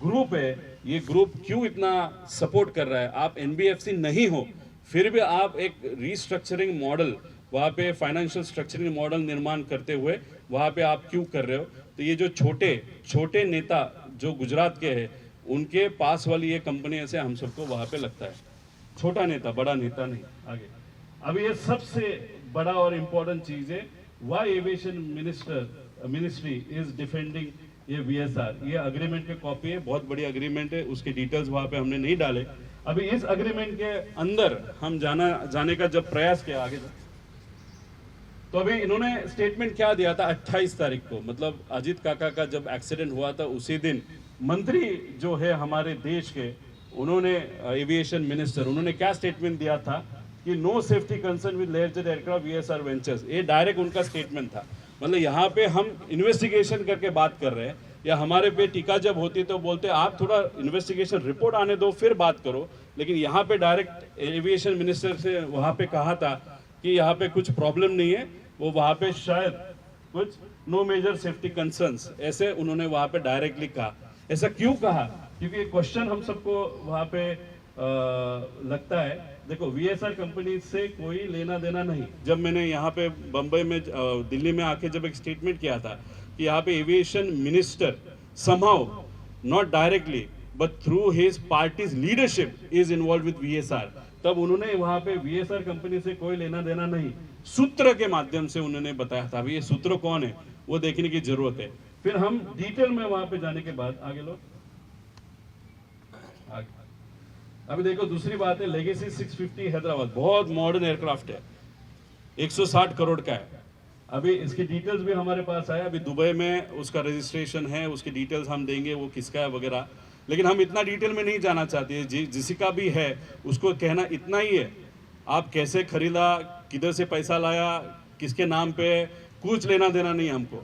ग्रुप है, ये ग्रुप क्यों इतना सपोर्ट कर रहा है? आप एनबीएफसी नहीं हो, फिर भी आप एक रीस्ट्रक्चरिंग मॉडल वहाँ पे फाइनेंशियल स्ट्रक्चरिंग मॉडल निर्माण करते हुए वहाँ पे आप क्यों कर रहे हो? तो ये जो छोटे छोटे नेता जो गुजरात के हैं, उनके पास वाली ये कंपनी ऐसे हम सबको वहाँ पे लगता है छोटा नेता, बड़ा नेता नहीं। आगे अब ये सबसे बड़ा और इम्पोर्टेंट चीज है, why aviation ministry is defending ये वीएसआर। ये अग्रीमेंट के कॉपी है, बहुत बड़ी अग्रीमेंट है, उसके डिटेल्स वहाँ पे हमने नहीं डाले। अभी इस अग्रीमेंट के अंदर हम जाने का जब प्रयास किया आगे, तो अभी इन्होंने स्टेटमेंट क्या दिया था 28 तारीख को, मतलब अजीत काका का जब एक्सीडेंट हुआ था उसी दिन मंत्री जो है हमारे देश के, उन्होंने एविएशन मिनिस्टर, उन्होंने क्या स्टेटमेंट दिया था कि no safety concern with Learjet aircraft VSR ventures. ये डायरेक्ट उनका स्टेटमेंट था। मतलब यहाँ पे हम इन्वेस्टिगेशन करके बात कर रहे हैं, या हमारे पे टीका जब होती तो बोलते आप थोड़ा इन्वेस्टिगेशन रिपोर्ट आने दो फिर बात करो, लेकिन यहाँ पे डायरेक्ट एविएशन मिनिस्टर से वहाँ पे कहा था कि यहाँ पे कुछ प्रॉब्लम नहीं है, वो वहाँ पे शायद कुछ नो मेजर सेफ्टी कंसर्न्स ऐसे उन्होंने वहाँ पे डायरेक्टली कहा। ऐसा क्यों कहा? क्योंकि ये क्वेश्चन हम सबको वहाँ पे लगता है। देखो, वीएसआर कंपनी से कोई लेना देना नहीं। जब मैंने यहाँ पे बम्बई में दिल्ली में आके जब एक स्टेटमेंट किया था कि यहाँ पे aviation minister somehow not directly but through his party's leadership is involved with VSR, तब उन्होंने वहां पे वीएसआर कंपनी से कोई लेना देना नहीं, सूत्र के माध्यम से उन्होंने बताया था। अभी ये सूत्र कौन है वो देखने की जरूरत है। फिर हम डिटेल में वहां पे जाने के बाद आगे लो आगे। अभी देखो, दूसरी बात है लेगेसी 650 हैदराबाद, बहुत मॉडर्न एयरक्राफ्ट है, 160 करोड़ का है। अभी इसकी डिटेल्स भी हमारे पास आया, अभी दुबई में उसका रजिस्ट्रेशन है, उसकी डिटेल्स हम देंगे वो किसका है वगैरह, लेकिन हम इतना डिटेल में नहीं जाना चाहते। जिसका भी है उसको कहना इतना ही है, आप कैसे खरीदा, किधर से पैसा लाया, किसके नाम पे, कुछ लेना देना नहीं हमको।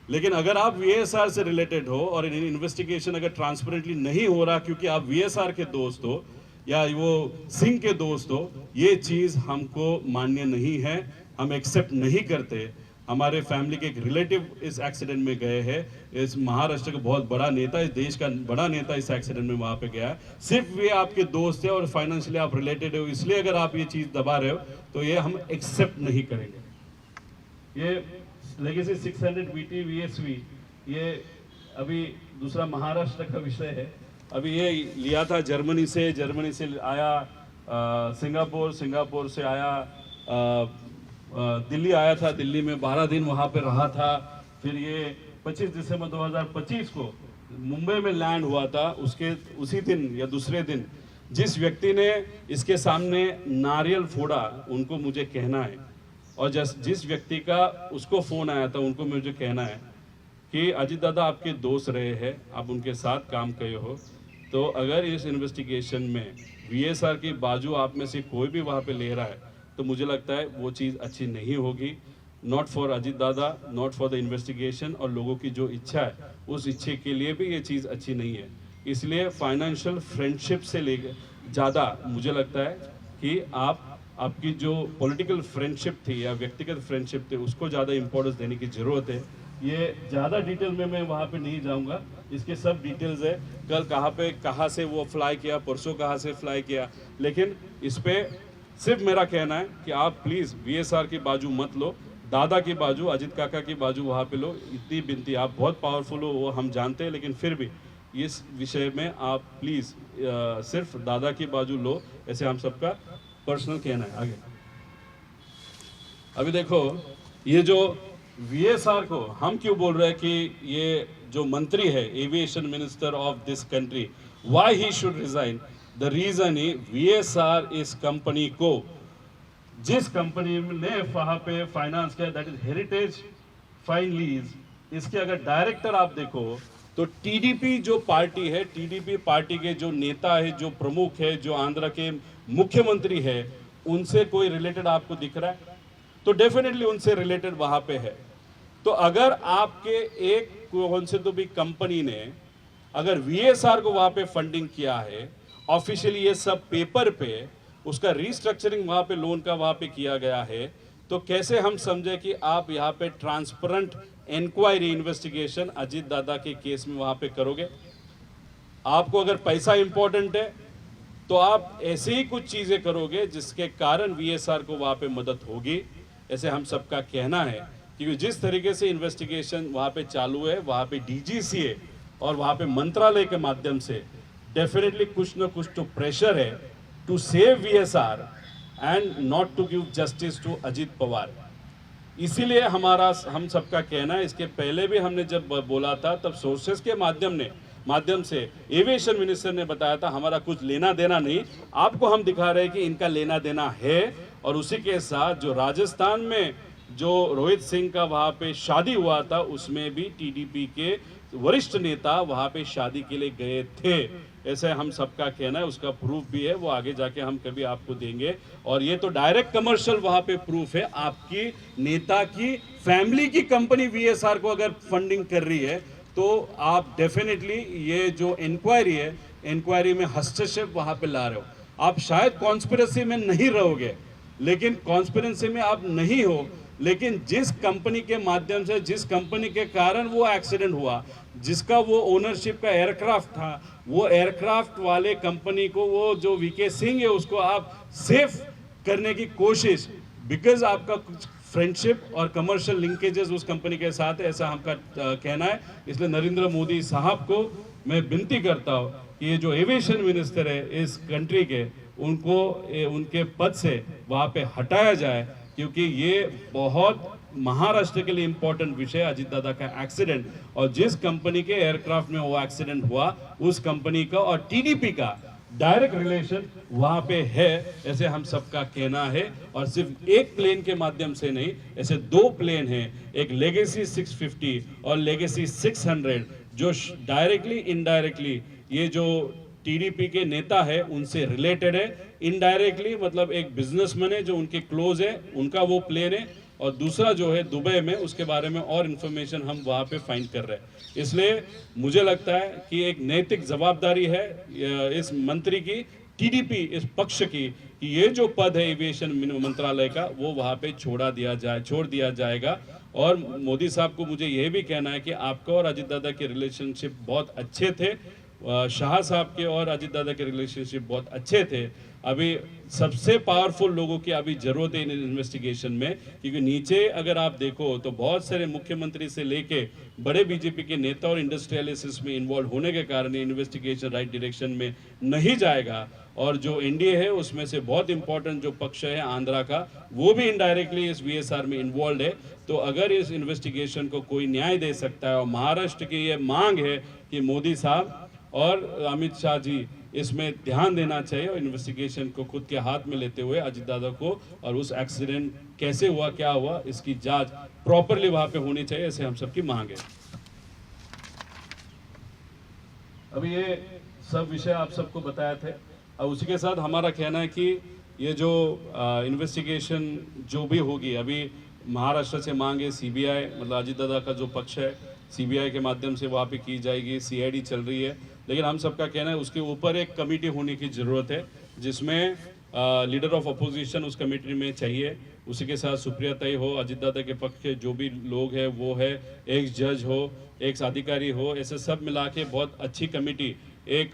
लेकिन अगर आप वीएसआर से रिलेटेड हो और इन्वेस्टिगेशन अगर ट्रांसपेरेंटली नहीं हो रहा क्योंकि आप वीएसआर के दोस्त हो या वो सिंह के दोस्त हो, ये चीज़ हमको मान्य नहीं है, हम एक्सेप्ट नहीं करते। हमारे फैमिली के एक रिलेटिव इस एक्सीडेंट में गए हैं, इस महाराष्ट्र का बहुत बड़ा नेता, इस देश का बड़ा नेता इस एक्सीडेंट में वहाँ पे गया है। सिर्फ वे आपके दोस्त है और फाइनेंशियली आप रिलेटेड हो, इसलिए अगर आप ये चीज़ दबा रहे हो तो ये हम एक्सेप्ट नहीं करेंगे। ये लेगेसी 600 बीटी वीएसवी, ये अभी दूसरा महाराष्ट्र का विषय है। अभी ये लिया था जर्मनी से आया सिंगापुर से आया दिल्ली आया था, दिल्ली में 12 दिन वहाँ पे रहा था। फिर ये 25 दिसंबर 2025 को मुंबई में लैंड हुआ था। उसके उसी दिन या दूसरे दिन जिस व्यक्ति ने इसके सामने नारियल फोड़ा, उनको मुझे कहना है, और जिस व्यक्ति का उसको फ़ोन आया था उनको मुझे कहना है कि अजीत दादा आपके दोस्त रहे हैं, आप उनके साथ काम किए हो, तो अगर इस इन्वेस्टिगेशन में वीएसआर की बाजू आप में से कोई भी वहाँ पे ले रहा है तो मुझे लगता है वो चीज़ अच्छी नहीं होगी, नॉट फॉर अजीत दादा, नॉट फॉर द इन्वेस्टिगेशन, और लोगों की जो इच्छा है उस इच्छे के लिए भी ये चीज़ अच्छी नहीं है। इसलिए फाइनेंशियल फ्रेंडशिप से लेकर ज़्यादा मुझे लगता है कि आपकी जो पॉलिटिकल फ्रेंडशिप थी या व्यक्तिगत फ्रेंडशिप थी उसको ज़्यादा इंपॉर्टेंस देने की ज़रूरत है। ये ज़्यादा डिटेल में मैं वहाँ पे नहीं जाऊँगा, इसके सब डिटेल्स है, कल कहाँ से वो फ्लाई किया, परसों कहाँ से फ्लाई किया, लेकिन इस पर सिर्फ मेरा कहना है कि आप प्लीज़ वीएसआर की बाजू मत लो, दादा की बाजू, अजीत काका की बाजू वहाँ पे लो। इतनी बिनती, आप बहुत पावरफुल हो वो हम जानते हैं, लेकिन फिर भी इस विषय में आप प्लीज़ सिर्फ दादा की बाजू लो, ऐसे हम सबका पर्सनल कहना है। आगे अभी देखो, ये जो वीएसआर को हम क्यों बोल रहे हैं कि ये जो मंत्री है aviation minister of this country, why he should resign, the reason ही वीएसआर इस कंपनी को, जिस कंपनी ने वहां पे फाइनेंस किया, that is heritage fine lease, इसके अगर डायरेक्टर आप देखो तो टीडीपी जो पार्टी है, टीडीपी पार्टी के जो नेता है, जो प्रमुख है, जो आंध्र के मुख्यमंत्री है, उनसे कोई रिलेटेड आपको दिख रहा है? तो डेफिनेटली उनसे रिलेटेड वहां पे है। तो अगर आपके एक कौन से तो भी कंपनी ने अगर वीएसआर को वहां पे फंडिंग किया है, ऑफिशियली ये सब पेपर पे उसका रीस्ट्रक्चरिंग वहां पे लोन का वहां पे किया गया है, तो कैसे हम समझे कि आप यहाँ पे ट्रांसपेरेंट इंक्वायरी इन्वेस्टिगेशन अजीत दादा के केस में वहां पे करोगे? आपको अगर पैसा इंपॉर्टेंट है तो आप ऐसे ही कुछ चीजें करोगे जिसके कारण वीएसआर को वहां पे मदद होगी, ऐसे हम सबका कहना है। क्योंकि जिस तरीके से इन्वेस्टिगेशन वहां पे चालू है, वहां पे डीजीसीए और वहां पे मंत्रालय के माध्यम से डेफिनेटली कुछ ना कुछ तो प्रेशर है to save VSR and not to give justice to Ajit Pawar. इसीलिए हम सबका कहना है, इसके पहले भी हमने जब बोला था तब सोर्सेस के माध्यम से एविएशन मिनिस्टर ने बताया था हमारा कुछ लेना देना नहीं, आपको हम दिखा रहे हैं कि इनका लेना देना है। और उसी के साथ जो राजस्थान में जो रोहित सिंह का वहां पे शादी हुआ था, उसमें भी टीडीपी के वरिष्ठ नेता वहां पे शादी के लिए गए थे, ऐसे हम सबका कहना है। उसका प्रूफ भी है, वो आगे जाके हम कभी आपको देंगे। और ये तो डायरेक्ट कमर्शियल वहां पे प्रूफ है, आपकी नेता की फैमिली की कंपनी वीएसआर को अगर फंडिंग कर रही है तो आप डेफिनेटली ये जो इंक्वायरी है, इंक्वायरी में हस्तक्षेप वहां पे ला रहे हो। आप शायद कॉन्स्पिरेसी में नहीं रहोगे, लेकिन कॉन्स्पिरेसी में आप नहीं हो, लेकिन जिस कंपनी के माध्यम से, जिस कंपनी के कारण वो एक्सीडेंट हुआ, जिसका वो ओनरशिप का एयरक्राफ्ट था, वो एयरक्राफ्ट वाले कंपनी को, वो जो वीके सिंह है उसको आप सेफ करने की कोशिश, बिकॉज आपका कुछ फ्रेंडशिप और कमर्शियल लिंकेजेस उस कंपनी के साथ है, ऐसा हमका कहना है। इसलिए नरेंद्र मोदी साहब को मैं विनती करता हूँ कि ये जो एविएशन मिनिस्टर है इस कंट्री के, उनको उनके पद से वहाँ पे हटाया जाए, क्योंकि ये बहुत महाराष्ट्र के लिए इंपॉर्टेंट विषय है अजीत दादा का एक्सीडेंट। और जिस कंपनी के एयरक्राफ्ट में वो एक्सीडेंट हुआ, उस कंपनी का और टीडीपी का डायरेक्ट रिलेशन वहां पे है, ऐसे हम सबका कहना है। और सिर्फ एक प्लेन के माध्यम से नहीं, ऐसे दो प्लेन हैं, एक लेगेसी 650 और लेगेसी 600, जो डायरेक्टली इनडायरेक्टली ये जो टीडीपी के नेता है उनसे रिलेटेड है। इनडायरेक्टली मतलब एक बिजनेसमैन है जो उनके क्लोज है, उनका वो प्लेन है। और दूसरा जो है दुबई में, उसके बारे में और इन्फॉर्मेशन हम वहाँ पे फाइंड कर रहे हैं। इसलिए मुझे लगता है कि एक नैतिक जवाबदारी है इस मंत्री की, टीडीपी इस पक्ष की, कि ये जो पद है एविएशन मंत्रालय का, वो वहाँ पे छोड़ दिया जाएगा। और मोदी साहब को मुझे यह भी कहना है कि आपका और अजीत दादा के रिलेशनशिप बहुत अच्छे थे, शाह साहब के और अजीत दादा के रिलेशनशिप बहुत अच्छे थे। अभी सबसे पावरफुल लोगों की अभी जरूरत है इन इन्वेस्टिगेशन में, क्योंकि नीचे अगर आप देखो तो बहुत सारे मुख्यमंत्री से लेके बड़े बीजेपी के नेता और इंडस्ट्रियलिस्ट में इन्वॉल्व होने के कारण ये इन्वेस्टिगेशन राइट डायरेक्शन में नहीं जाएगा। और जो एनडीए है उसमें से बहुत इंपॉर्टेंट जो पक्ष है आंध्रा का, वो भी इनडायरेक्टली इस वीएसआर में इन्वॉल्व है। तो अगर इस इन्वेस्टिगेशन को कोई न्याय दे सकता है, और महाराष्ट्र की ये मांग है कि मोदी साहब और अमित शाह जी इसमें ध्यान देना चाहिए और इन्वेस्टिगेशन को खुद के हाथ में लेते हुए अजीत दादा को, और उस एक्सीडेंट कैसे हुआ, क्या हुआ, इसकी जांच प्रॉपरली वहां पे होनी चाहिए, ऐसे हम सबकी मांग है। अभी ये सब विषय आप सबको बताए थे, और उसी के साथ हमारा कहना है कि ये जो इन्वेस्टिगेशन जो भी होगी, अभी महाराष्ट्र से मांग है सीबीआई, मतलब अजीत दादा का जो पक्ष है सीबीआई के माध्यम से वहाँ पे की जाएगी, सीआईडी चल रही है। लेकिन हम सबका कहना है उसके ऊपर एक कमेटी होने की ज़रूरत है, जिसमें लीडर ऑफ अपोजिशन उस कमेटी में चाहिए, उसी के साथ सुप्रिया ताई हो, अजीत दादा के पक्ष के जो भी लोग हैं वो है, एक जज हो, एक अधिकारी हो, ऐसे सब मिला के बहुत अच्छी कमेटी एक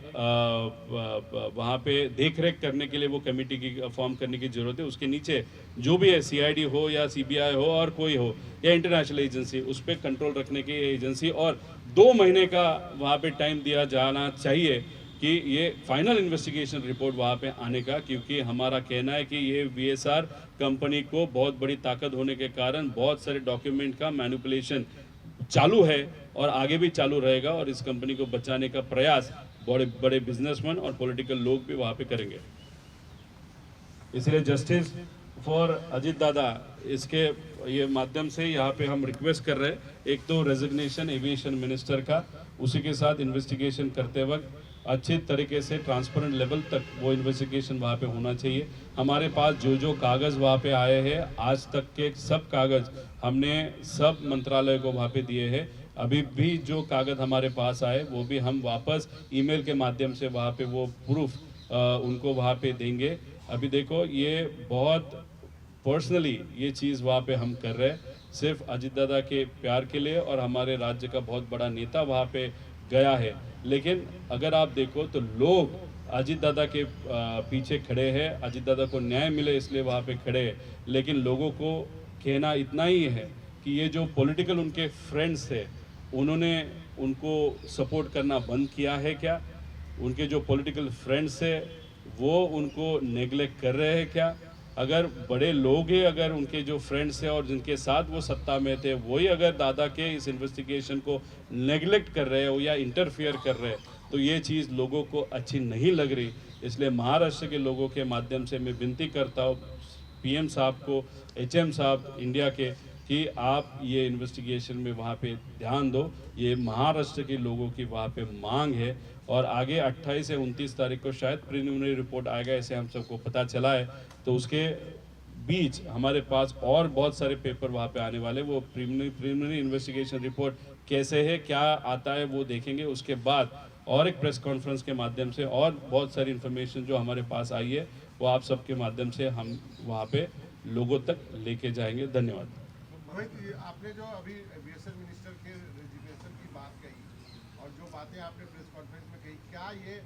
वहाँ पे देख रेख करने के लिए वो कमेटी की फॉर्म करने की ज़रूरत है। उसके नीचे जो भी है सीआईडी हो या सीबीआई हो और कोई हो या इंटरनेशनल एजेंसी, उस पर कंट्रोल रखने की एजेंसी, और 2 महीने का वहाँ पे टाइम दिया जाना चाहिए कि ये फाइनल इन्वेस्टिगेशन रिपोर्ट वहाँ पे आने का। क्योंकि हमारा कहना है कि ये वीएसआर कंपनी को बहुत बड़ी ताकत होने के कारण बहुत सारे डॉक्यूमेंट का मैनिपुलेशन चालू है और आगे भी चालू रहेगा, और इस कंपनी को बचाने का प्रयास बड़े बड़े बिजनेसमैन और पॉलिटिकल लोग भी वहाँ पे करेंगे। इसलिए जस्टिस फॉर अजीत दादा, इसके ये माध्यम से यहाँ पे हम रिक्वेस्ट कर रहे हैं, एक तो रेजिग्नेशन एविएशन मिनिस्टर का, उसी के साथ इन्वेस्टिगेशन करते वक्त अच्छे तरीके से ट्रांसपेरेंट लेवल तक वो इन्वेस्टिगेशन वहाँ पे होना चाहिए। हमारे पास जो जो कागज़ वहाँ पे आए हैं, आज तक के सब कागज़ हमने सब मंत्रालय को वहाँ पे दिए हैं। अभी भी जो कागज़ हमारे पास आए वो भी हम वापस ईमेल के माध्यम से वहाँ पे वो प्रूफ उनको वहाँ पे देंगे। अभी देखो ये बहुत पर्सनली ये चीज़ वहाँ पे हम कर रहे हैं, सिर्फ अजीत दादा के प्यार के लिए, और हमारे राज्य का बहुत बड़ा नेता वहाँ पे गया है। लेकिन अगर आप देखो तो लोग अजीत दादा के पीछे खड़े हैं, अजीत दादा को न्याय मिले इसलिए वहाँ पे खड़े हैं। लेकिन लोगों को कहना इतना ही है कि ये जो पॉलिटिकल उनके फ्रेंड्स थे, उन्होंने उनको सपोर्ट करना बंद किया है क्या? उनके जो पॉलिटिकल फ्रेंड्स है वो उनको नेग्लेक्ट कर रहे हैं क्या? अगर बड़े लोग हैं, अगर उनके जो फ्रेंड्स हैं और जिनके साथ वो सत्ता में थे, वही अगर दादा के इस इन्वेस्टिगेशन को नेग्लेक्ट कर रहे हो या इंटरफियर कर रहे हैं, तो ये चीज़ लोगों को अच्छी नहीं लग रही। इसलिए महाराष्ट्र के लोगों के माध्यम से मैं विनती करता हूँ पीएम साहब को, एचएम साहब इंडिया के, कि आप ये इन्वेस्टिगेशन में वहाँ पे ध्यान दो। ये महाराष्ट्र के लोगों की वहाँ पे मांग है। और आगे 28 से 29 तारीख को शायद प्रिलिमिनरी रिपोर्ट आएगा, ऐसे हम सबको पता चला है। तो उसके बीच हमारे पास और बहुत सारे पेपर वहाँ पे आने वाले, वो प्रिलिमिनरी इन्वेस्टिगेशन रिपोर्ट कैसे है, क्या आता है, वो देखेंगे। उसके बाद और एक प्रेस कॉन्फ्रेंस के माध्यम से और बहुत सारी इन्फॉर्मेशन जो हमारे पास आई है वो आप सबके माध्यम से हम वहाँ पे लोगों तक लेके जाएंगे। धन्यवाद। मोहित, आपने जो अभी एविएशन मिनिस्टर के रेजिग्नेशन की बात कही और जो बातें आपने प्रेस कॉन्फ्रेंस में कही, क्या ये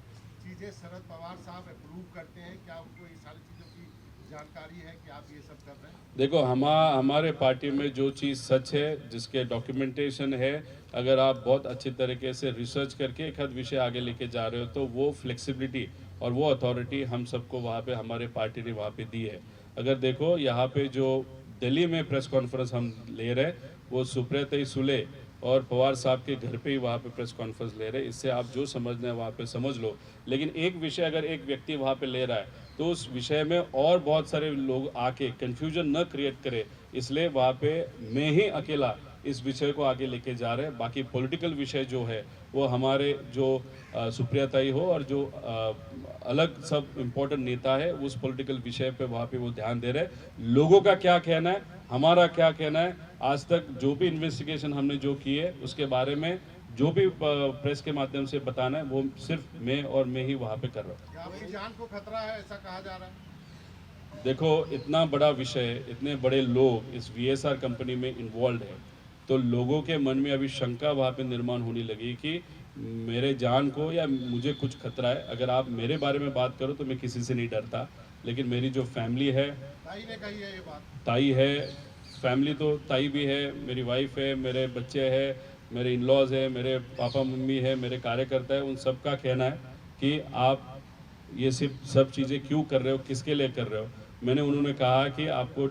चीज़ें शरद पवार साहब अप्रूव करते हैं? क्या उनको ये सारी चीज़ों की जानकारी है कि आप ये सब कर रहे हैं? देखो, हमारे पार्टी में जो चीज़ सच है, जिसके डॉक्यूमेंटेशन है, अगर आप बहुत अच्छी तरीके से रिसर्च करके एक आध विषय आगे लेके जा रहे हो, तो वो फ्लेक्सिबिलिटी और वो अथॉरिटी हम सबको वहाँ पे हमारे पार्टी ने वहाँ पे दी है। अगर देखो यहाँ पे जो दिल्ली में प्रेस कॉन्फ्रेंस हम ले रहे हैं, वो सुप्रिया सुले और पवार साहब के घर पे ही वहाँ पे प्रेस कॉन्फ्रेंस ले रहे हैं। इससे आप जो समझना है वहाँ पे समझ लो। लेकिन एक विषय अगर एक व्यक्ति वहाँ पे ले रहा है तो उस विषय में और बहुत सारे लोग आके कंफ्यूजन न क्रिएट करे, इसलिए वहाँ पे मैं ही अकेला इस विषय को आगे लेके जा रहे हैं। बाकी पॉलिटिकल विषय जो है वो हमारे जो सुप्रियाताई हो और जो अलग सब इम्पोर्टेंट नेता है उस पॉलिटिकल विषय पे वहाँ पे वो ध्यान दे रहे हैं। लोगों का क्या कहना है, हमारा क्या कहना है, आज तक जो भी इन्वेस्टिगेशन हमने जो की है उसके बारे में जो भी प्रेस के माध्यम से बताना है वो सिर्फ मैं और मैं ही वहाँ पे कर रहा हूँ। क्या आपकी जान को खतरा है, ऐसा कहा जा रहा है? देखो, इतना बड़ा विषय, इतने बड़े लोग इस वीएसआर कंपनी में इन्वॉल्व है, तो लोगों के मन में अभी शंका वहाँ पे निर्माण होने लगी कि मेरे जान को या मुझे कुछ खतरा है। अगर आप मेरे बारे में बात करो तो मैं किसी से नहीं डरता, लेकिन मेरी जो फैमिली है, ताई ने कही है ये बात। ताई है, फैमिली तो ताई भी है, मेरी वाइफ है, मेरे बच्चे हैं, मेरे इन लॉज है, मेरे पापा मम्मी है, मेरे कार्यकर्ता है, उन सब का कहना है कि आप ये सब चीज़ें क्यों कर रहे हो, किसके लिए कर रहे हो। मैंने उन्होंने कहा कि आपको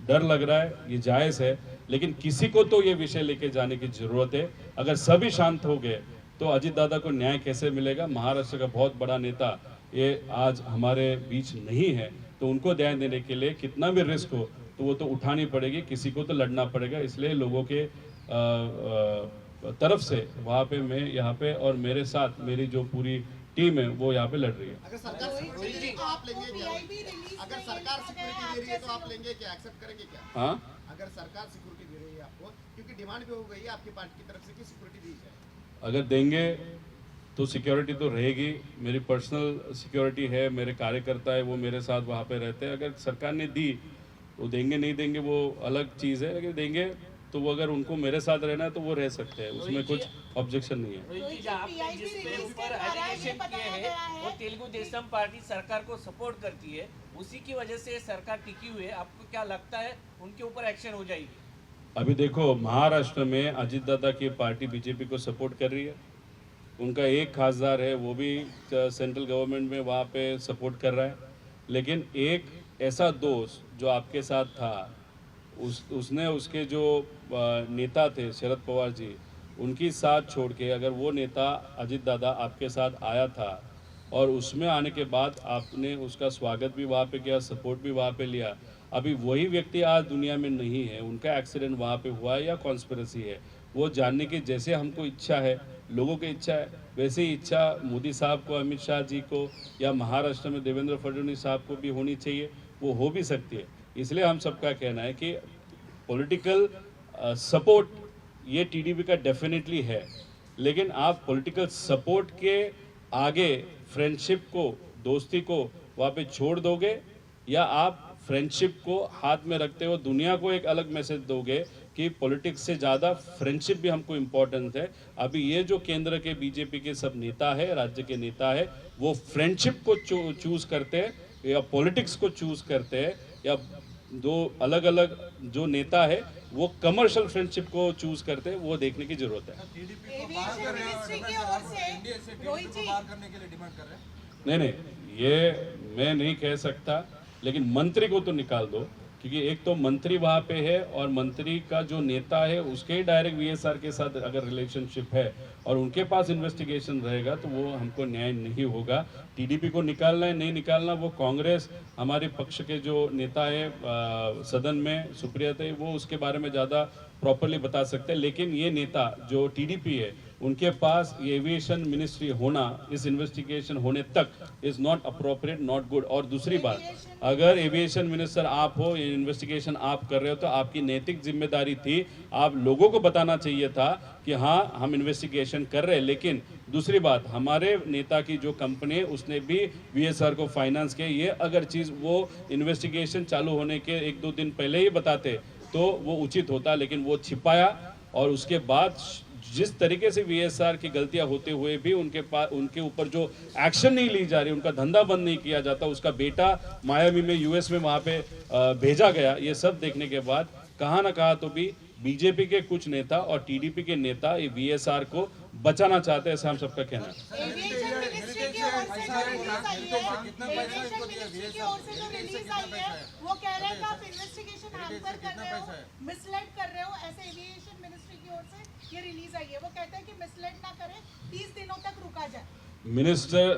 डर लग रहा है, ये जायज़ है, लेकिन किसी को तो ये विषय लेके जाने की ज़रूरत है। अगर सभी शांत हो गए तो अजीत दादा को न्याय कैसे मिलेगा? महाराष्ट्र का बहुत बड़ा नेता ये आज हमारे बीच नहीं है, तो उनको न्याय देने के लिए कितना भी रिस्क हो तो वो तो उठानी पड़ेगी, किसी को तो लड़ना पड़ेगा। इसलिए लोगों के तरफ से वहाँ पे मैं यहाँ पे और मेरे साथ मेरी जो पूरी टीम है वो यहाँ पे लड़ रही है। अगर सरकार सिक्योरिटी दे रही तो आप लेंगे क्या? अगर सरकार सिक्योरिटी दे रही है तो आप लेंगे क्या, एक्सेप्ट करेंगे क्या? हाँ, अगर सरकार सिक्योरिटी दे रही है आपको, क्योंकि डिमांड भी हो गई है आपकी पार्टी की तरफ से कि सिक्योरिटी दी जाए, अगर देंगे तो सिक्योरिटी तो रहेगी। मेरी पर्सनल सिक्योरिटी है, मेरे कार्यकर्ता है वो मेरे साथ वहाँ पे रहते हैं। अगर सरकार ने दी वो देंगे, नहीं देंगे वो अलग चीज़ है, लेकिन देंगे तो वो अगर उनको मेरे साथ रहना है तो वो रह सकते हैं, उसमें कुछ ऑब्जेक्शन नहीं है। रोहित जी, आपने जिसके ऊपर एलिगेशन किए हैं वो तेलुगु देशम पार्टी सरकार को सपोर्ट करती है, उसी की वजह से सरकार टिकी हुई है। आपको क्या लगता है उनके ऊपर एक्शन हो जाएगी? अभी देखो, महाराष्ट्र में अजीत दादा की पार्टी बीजेपी को सपोर्ट कर रही है, उनका एक खासदार है वो भी सेंट्रल गवर्नमेंट में वहाँ पे सपोर्ट कर रहा है। लेकिन एक ऐसा दोस्त जो आपके साथ था, उसने उसके जो नेता थे शरद पवार जी, उनकी साथ छोड़ के अगर वो नेता अजीत दादा आपके साथ आया था और उसमें आने के बाद आपने उसका स्वागत भी वहाँ पे किया, सपोर्ट भी वहाँ पे लिया, अभी वही व्यक्ति आज दुनिया में नहीं है, उनका एक्सीडेंट वहाँ पे हुआ है या कॉन्स्पिरेसी है, वो जानने की जैसे हमको इच्छा है लोगों की इच्छा है, वैसे ही इच्छा मोदी साहब को, अमित शाह जी को या महाराष्ट्र में देवेंद्र फडणवीस साहब को भी होनी चाहिए, वो हो भी सकती है। इसलिए हम सबका कहना है कि पॉलिटिकल सपोर्ट ये टीडीपी का डेफिनेटली है, लेकिन आप पॉलिटिकल सपोर्ट के आगे फ्रेंडशिप को, दोस्ती को वहाँ पे छोड़ दोगे, या आप फ्रेंडशिप को हाथ में रखते हो दुनिया को एक अलग मैसेज दोगे कि पॉलिटिक्स से ज़्यादा फ्रेंडशिप भी हमको इम्पोर्टेंट है। अभी ये जो केंद्र के बीजेपी के सब नेता है, राज्य के नेता है, वो फ्रेंडशिप को चूज़ करते हैं या पॉलिटिक्स को चूज़ करते हैं, या दो अलग अलग जो नेता है वो कमर्शियल फ्रेंडशिप को चूज़ करते हैं, वो देखने की ज़रूरत है। एविएशन मिनिस्ट्री की ओर से रोहित जी करने के लिए डिमांड कर रहे हैं। नहीं, ये मैं नहीं कह सकता, लेकिन मंत्री को तो निकाल दो, क्योंकि एक तो मंत्री वहाँ पे है और मंत्री का जो नेता है उसके ही डायरेक्ट वीएसआर के साथ अगर रिलेशनशिप है और उनके पास इन्वेस्टिगेशन रहेगा तो वो हमको न्याय नहीं होगा। टीडीपी को निकालना है नहीं निकालना, वो कांग्रेस हमारे पक्ष के जो नेता है सदन में सुप्रिया थे, वो उसके बारे में ज़्यादा प्रॉपरली बता सकते हैं। लेकिन ये नेता जो टीडीपी है, उनके पास ये एविएशन मिनिस्ट्री होना इस इन्वेस्टिगेशन होने तक is not appropriate, not good. और दूसरी बात, अगर एविएशन मिनिस्टर आप हो, ये इन्वेस्टिगेशन आप कर रहे हो, तो आपकी नैतिक जिम्मेदारी थी, आप लोगों को बताना चाहिए था कि हाँ हम इन्वेस्टिगेशन कर रहे हैं। लेकिन दूसरी बात, हमारे नेता की जो कंपनी है उसने भी वीएसआर को फाइनेंस किया, ये अगर चीज़ वो इन्वेस्टिगेशन चालू होने के 1-2 दिन पहले ही बताते तो वो उचित होता, लेकिन वो छिपाया। और उसके बाद जिस तरीके से वीएसआर की गलतियां होते हुए भी उनके ऊपर जो एक्शन नहीं ली जा रही, उनका धंधा बंद नहीं किया जाता, उसका बेटा मायामी में यूएस में वहाँ पे भेजा गया, ये सब देखने के बाद कहाँ ना कहाँ तो भी बीजेपी के कुछ नेता और टीडीपी के नेता ये वीएसआर को बचाना चाहते हैं, ऐसा हम सबका कहना है। एविएशन मिनिस्ट्री की ओर से जो रिलीज आई है, एविएशन मिनिस्ट्री की ओर से जो रिलीज आई है, वो कह रहे हैं कि आप इन्वेस्टिगेशन हैम्पर कर रहे हो, मिसलेड कर रहे हो, ऐसे एविएशन मिनिस्ट्री की ओर से ये रिलीज आई है। वो कहते हैं कि मिसलेड ना करें, 30 दिनों तक रुका जाए।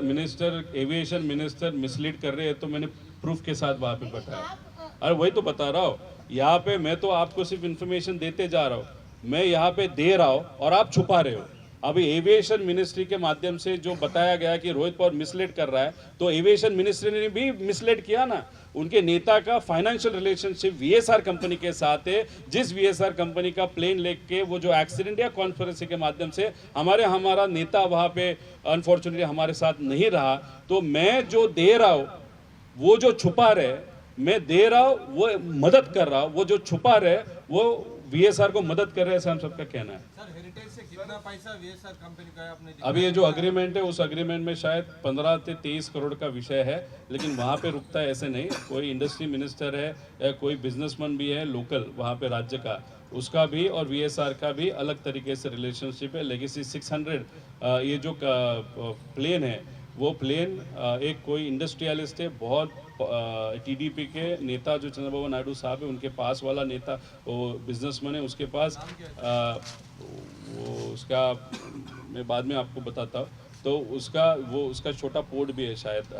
मिनिस्टर एविएशन मिनिस्टर मिसलीड कर रहे हैं तो मैंने प्रूफ के साथ वहाँ पे बताया। अरे वही तो बता रहा हूँ, यहाँ पे मैं तो आपको सिर्फ इन्फॉर्मेशन देते जा रहा हूँ, मैं यहाँ पे दे रहा हूँ और आप छुपा रहे हो। अभी एविएशन मिनिस्ट्री के माध्यम से जो बताया गया कि रोहित पवार मिसलीड कर रहा है, तो एविएशन मिनिस्ट्री ने भी मिसलीड किया ना। उनके नेता का फाइनेंशियल रिलेशनशिप वीएसआर कंपनी के साथ है, जिस वीएसआर कंपनी का प्लेन लेके वो जो एक्सीडेंट या कॉन्फ्रेंसिंग के माध्यम से हमारा नेता वहाँ पे अनफॉर्चुनेटली हमारे साथ नहीं रहा। तो मैं जो दे रहा हूँ, वो जो छुपा रहे, मैं दे रहा हूँ, वो मदद कर रहा हूँ, वो जो छुपा रहे वो वीएसआर को मदद कर रहे हैं, ऐसा हम सबका कहना है। सर हेरिटेज से कितना पैसा वीएसआर कंपनी का है आपने? अभी ये जो अग्रीमेंट है, उस अग्रीमेंट में शायद 15 से 23 करोड़ का विषय है, लेकिन वहाँ पे रुकता है ऐसे नहीं। कोई इंडस्ट्री मिनिस्टर है या कोई बिजनेसमैन भी है लोकल वहाँ पे राज्य का, उसका भी और वीएसआर का भी अलग तरीके से रिलेशनशिप है। लेगेसी 600 ये जो प्लेन है, वो प्लेन एक कोई इंडस्ट्रियलिस्ट है, बहुत टीडीपी के नेता जो चंद्रबाबू नायडू साहब है, उनके पास वाला नेता, वो बिजनेसमैन है, उसके पास वो उसका मैं बाद में आपको बताता हूँ। तो उसका छोटा पोर्ट भी है शायद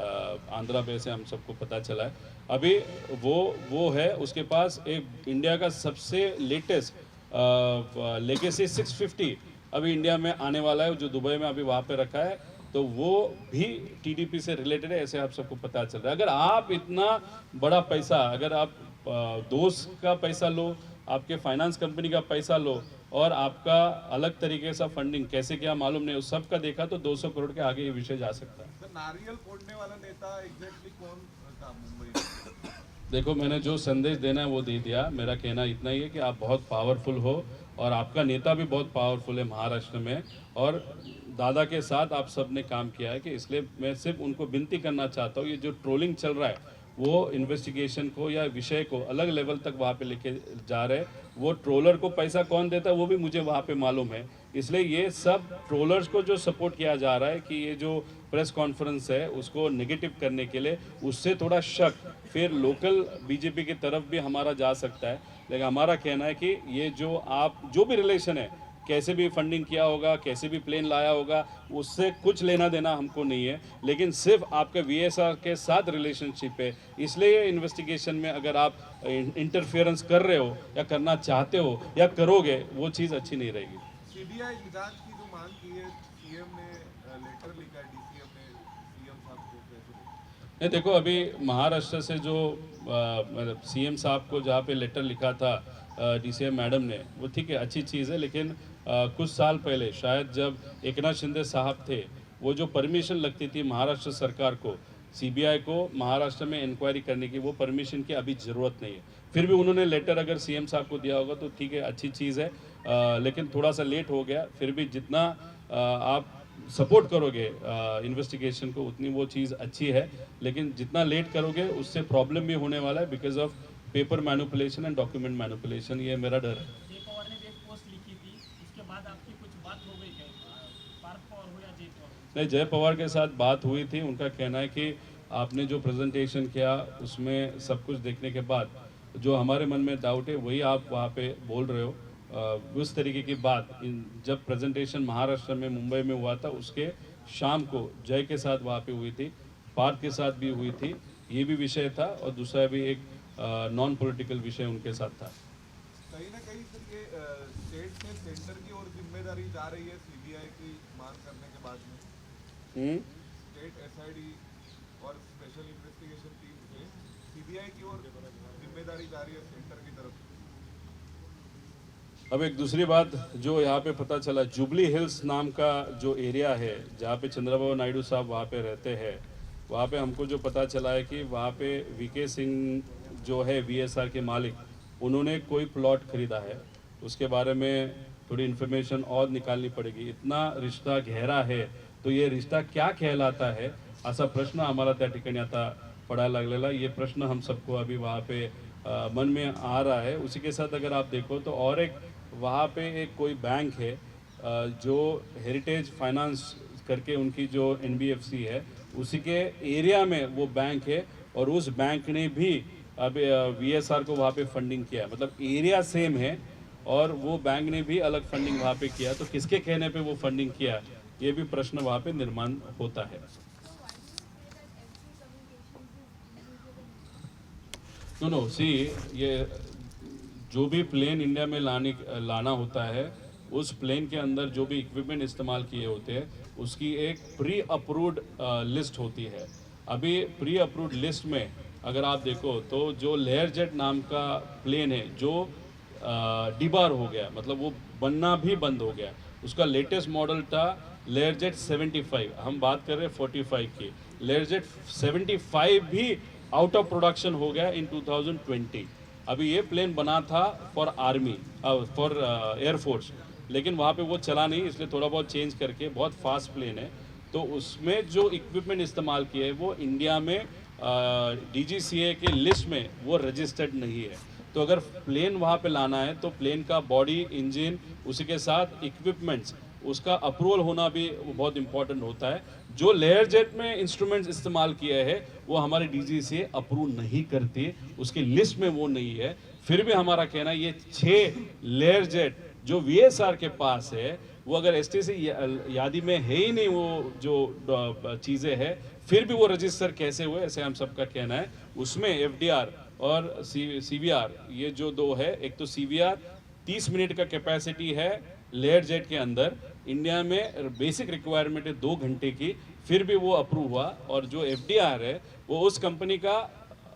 आंध्रा पे, से हम सबको पता चला है। अभी वो है, उसके पास एक इंडिया का सबसे लेटेस्ट लेगेसी 650 अभी इंडिया में आने वाला है, जो दुबई में अभी वहाँ पे रखा है। तो वो भी टीडीपी से रिलेटेड है, ऐसे आप सबको पता चल रहा है। अगर आप इतना बड़ा पैसा, अगर आप दोस्त का पैसा लो, आपके फाइनेंस कंपनी का पैसा लो, और आपका अलग तरीके से फंडिंग कैसे किया मालूम नहीं, उस सब का देखा तो 200 करोड़ के आगे ये विषय जा सकता है। सर नारियल फोड़ने वाला नेता एग्जैक्टली कौन था मुंबई में? देखो, मैंने जो संदेश देना है वो दे दिया। मेरा कहना इतना ही है कि आप बहुत पावरफुल हो और आपका नेता भी बहुत पावरफुल है महाराष्ट्र में, और दादा के साथ आप सब ने काम किया है, कि इसलिए मैं सिर्फ उनको विनती करना चाहता हूँ, ये जो ट्रोलिंग चल रहा है वो इन्वेस्टिगेशन को या विषय को अलग लेवल तक वहाँ पे लेके जा रहे हैं। वो ट्रोलर को पैसा कौन देता है वो भी मुझे वहाँ पे मालूम है। इसलिए ये सब ट्रोलर्स को जो सपोर्ट किया जा रहा है कि ये जो प्रेस कॉन्फ्रेंस है उसको नेगेटिव करने के लिए, उससे थोड़ा शक फिर लोकल बीजेपी की तरफ भी हमारा जा सकता है। लेकिन हमारा कहना है कि ये जो भी रिलेशन है, कैसे भी फंडिंग किया होगा, कैसे भी प्लेन लाया होगा, उससे कुछ लेना देना हमको नहीं है, लेकिन सिर्फ आपके वीएसआर के साथ रिलेशनशिप है। इसलिए इन्वेस्टिगेशन में अगर आप इंटरफेरेंस कर रहे हो या करना चाहते हो या करोगे, वो चीज़ अच्छी नहीं रहेगी। सीबीआई जांच की जो मांग की है, सीएम ने लेटर लिखा है, डीसीएम ने सीएम साहब को, कैसे देखते हैं? नहीं देखो, अभी महाराष्ट्र से जो मतलब सीएम साहब को जहाँ पे लेटर लिखा था डीसीएम मैडम ने, वो ठीक है, अच्छी चीज़ है, लेकिन कुछ साल पहले शायद जब एकनाथ शिंदे साहब थे, वो जो परमिशन लगती थी महाराष्ट्र सरकार को सीबीआई को महाराष्ट्र में इंक्वायरी करने की, वो परमिशन की अभी ज़रूरत नहीं है। फिर भी उन्होंने लेटर अगर सीएम साहब को दिया होगा तो ठीक है, अच्छी चीज़ है, लेकिन थोड़ा सा लेट हो गया। फिर भी जितना आप सपोर्ट करोगे इन्वेस्टिगेशन को उतनी वो चीज़ अच्छी है, लेकिन जितना लेट करोगे उससे प्रॉब्लम भी होने वाला है because of paper manipulation and document manipulation. ये मेरा डर है। जय पवार ने भी एक पोस्ट लिखी थी, उसके बाद आपकी कुछ बात हो गई क्या? पार्थ पवार हो या जय पवार? नहीं, जय पवार के साथ बात हुई थी। उनका कहना है कि आपने जो प्रेजेंटेशन किया उसमें सब कुछ देखने के बाद जो हमारे मन में डाउट है वही आप वहाँ पे बोल रहे हो। उस तरीके की बात जब प्रेजेंटेशन महाराष्ट्र में मुंबई में हुआ था उसके शाम को जय के साथ वहाँ पे हुई थी, पार्थ के साथ भी हुई थी, ये भी विषय था और दूसरा भी एक नॉन पॉलिटिकल विषय उनके साथ था। कहीं ना कहीं सर ये स्टेट से सेंटर की ओर जिम्मेदारी जा रही है सीबीआई की मांग करने के बाद में। स्टेट एसआईडी और स्पेशल इन्वेस्टिगेशन टीम से सीबीआई की ओर जिम्मेदारी जा रही है सेंटर की तरफ। अब एक दूसरी बात जो यहाँ पे पता चला, जुबली हिल्स नाम का जो एरिया है जहाँ पे चंद्रबाबू नायडू साहब वहाँ पे रहते हैं, वहाँ पे हमको जो पता चला है कि वहाँ पे वीके सिंह जो है वीएसआर के मालिक, उन्होंने कोई प्लॉट खरीदा है। उसके बारे में थोड़ी इन्फॉर्मेशन और निकालनी पड़ेगी। इतना रिश्ता गहरा है तो ये रिश्ता क्या कहलाता है, असा प्रश्न आम्हाला त्या ठिकाणी आता पडायला लागलेला। ये प्रश्न हम सबको अभी वहाँ पे मन में आ रहा है। उसी के साथ अगर आप देखो तो और एक वहाँ पे एक कोई बैंक है जो हेरिटेज फाइनेंस करके उनकी जो एनबीएफसी है उसी के एरिया में वो बैंक है और उस बैंक ने भी अब वीएसआर को वहाँ पे फंडिंग किया। मतलब एरिया सेम है और वो बैंक ने भी अलग फंडिंग वहाँ पे किया, तो किसके कहने पे वो फंडिंग किया, ये भी प्रश्न वहाँ पे निर्माण होता है। नो सी, ये जो भी प्लेन इंडिया में लाना होता है उस प्लेन के अंदर जो भी इक्विपमेंट इस्तेमाल किए होते हैं उसकी एक प्री अप्रूव्ड लिस्ट होती है। अभी प्री अप्रूव्ड लिस्ट में अगर आप देखो तो जो लेयर जेट नाम का प्लेन है जो डिबार हो गया, मतलब वो बनना भी बंद हो गया, उसका लेटेस्ट मॉडल था लेयर जेट 75, हम बात कर रहे हैं 45 की। लेयर जेट 75 भी आउट ऑफ प्रोडक्शन हो गया इन 2020। अभी ये प्लेन बना था फॉर आर्मी, फॉर एयरफोर्स, लेकिन वहाँ पे वो चला नहीं, इसलिए थोड़ा बहुत चेंज करके, बहुत फास्ट प्लेन है, तो उसमें जो इक्विपमेंट इस्तेमाल किए हैं वो इंडिया में डीजीसीए के लिस्ट में वो रजिस्टर्ड नहीं है। तो अगर प्लेन वहाँ पे लाना है तो प्लेन का बॉडी, इंजन, उसी के साथ इक्विपमेंट्स, उसका अप्रूवल होना भी बहुत इंपॉर्टेंट होता है। जो लेयर जेट में इंस्ट्रूमेंट्स इस्तेमाल किए हैं वो हमारे डीजीसीए अप्रूव नहीं करती, उसकी लिस्ट में वो नहीं है। फिर भी हमारा कहना है ये 6 लेयर जेट जो वीएसआर के पास है वो अगर एसटीसी यादी में है ही नहीं, वो जो चीज़ें हैं, फिर भी वो रजिस्टर कैसे हुए, ऐसे हम सबका कहना है। उसमें एफडीआर और सीवीआर, ये जो दो है, एक तो सीवीआर 30 मिनट का कैपेसिटी है लेयर जेट के अंदर, इंडिया में बेसिक रिक्वायरमेंट है 2 घंटे की, फिर भी वो अप्रूव हुआ। और जो एफडीआर है वो उस कंपनी का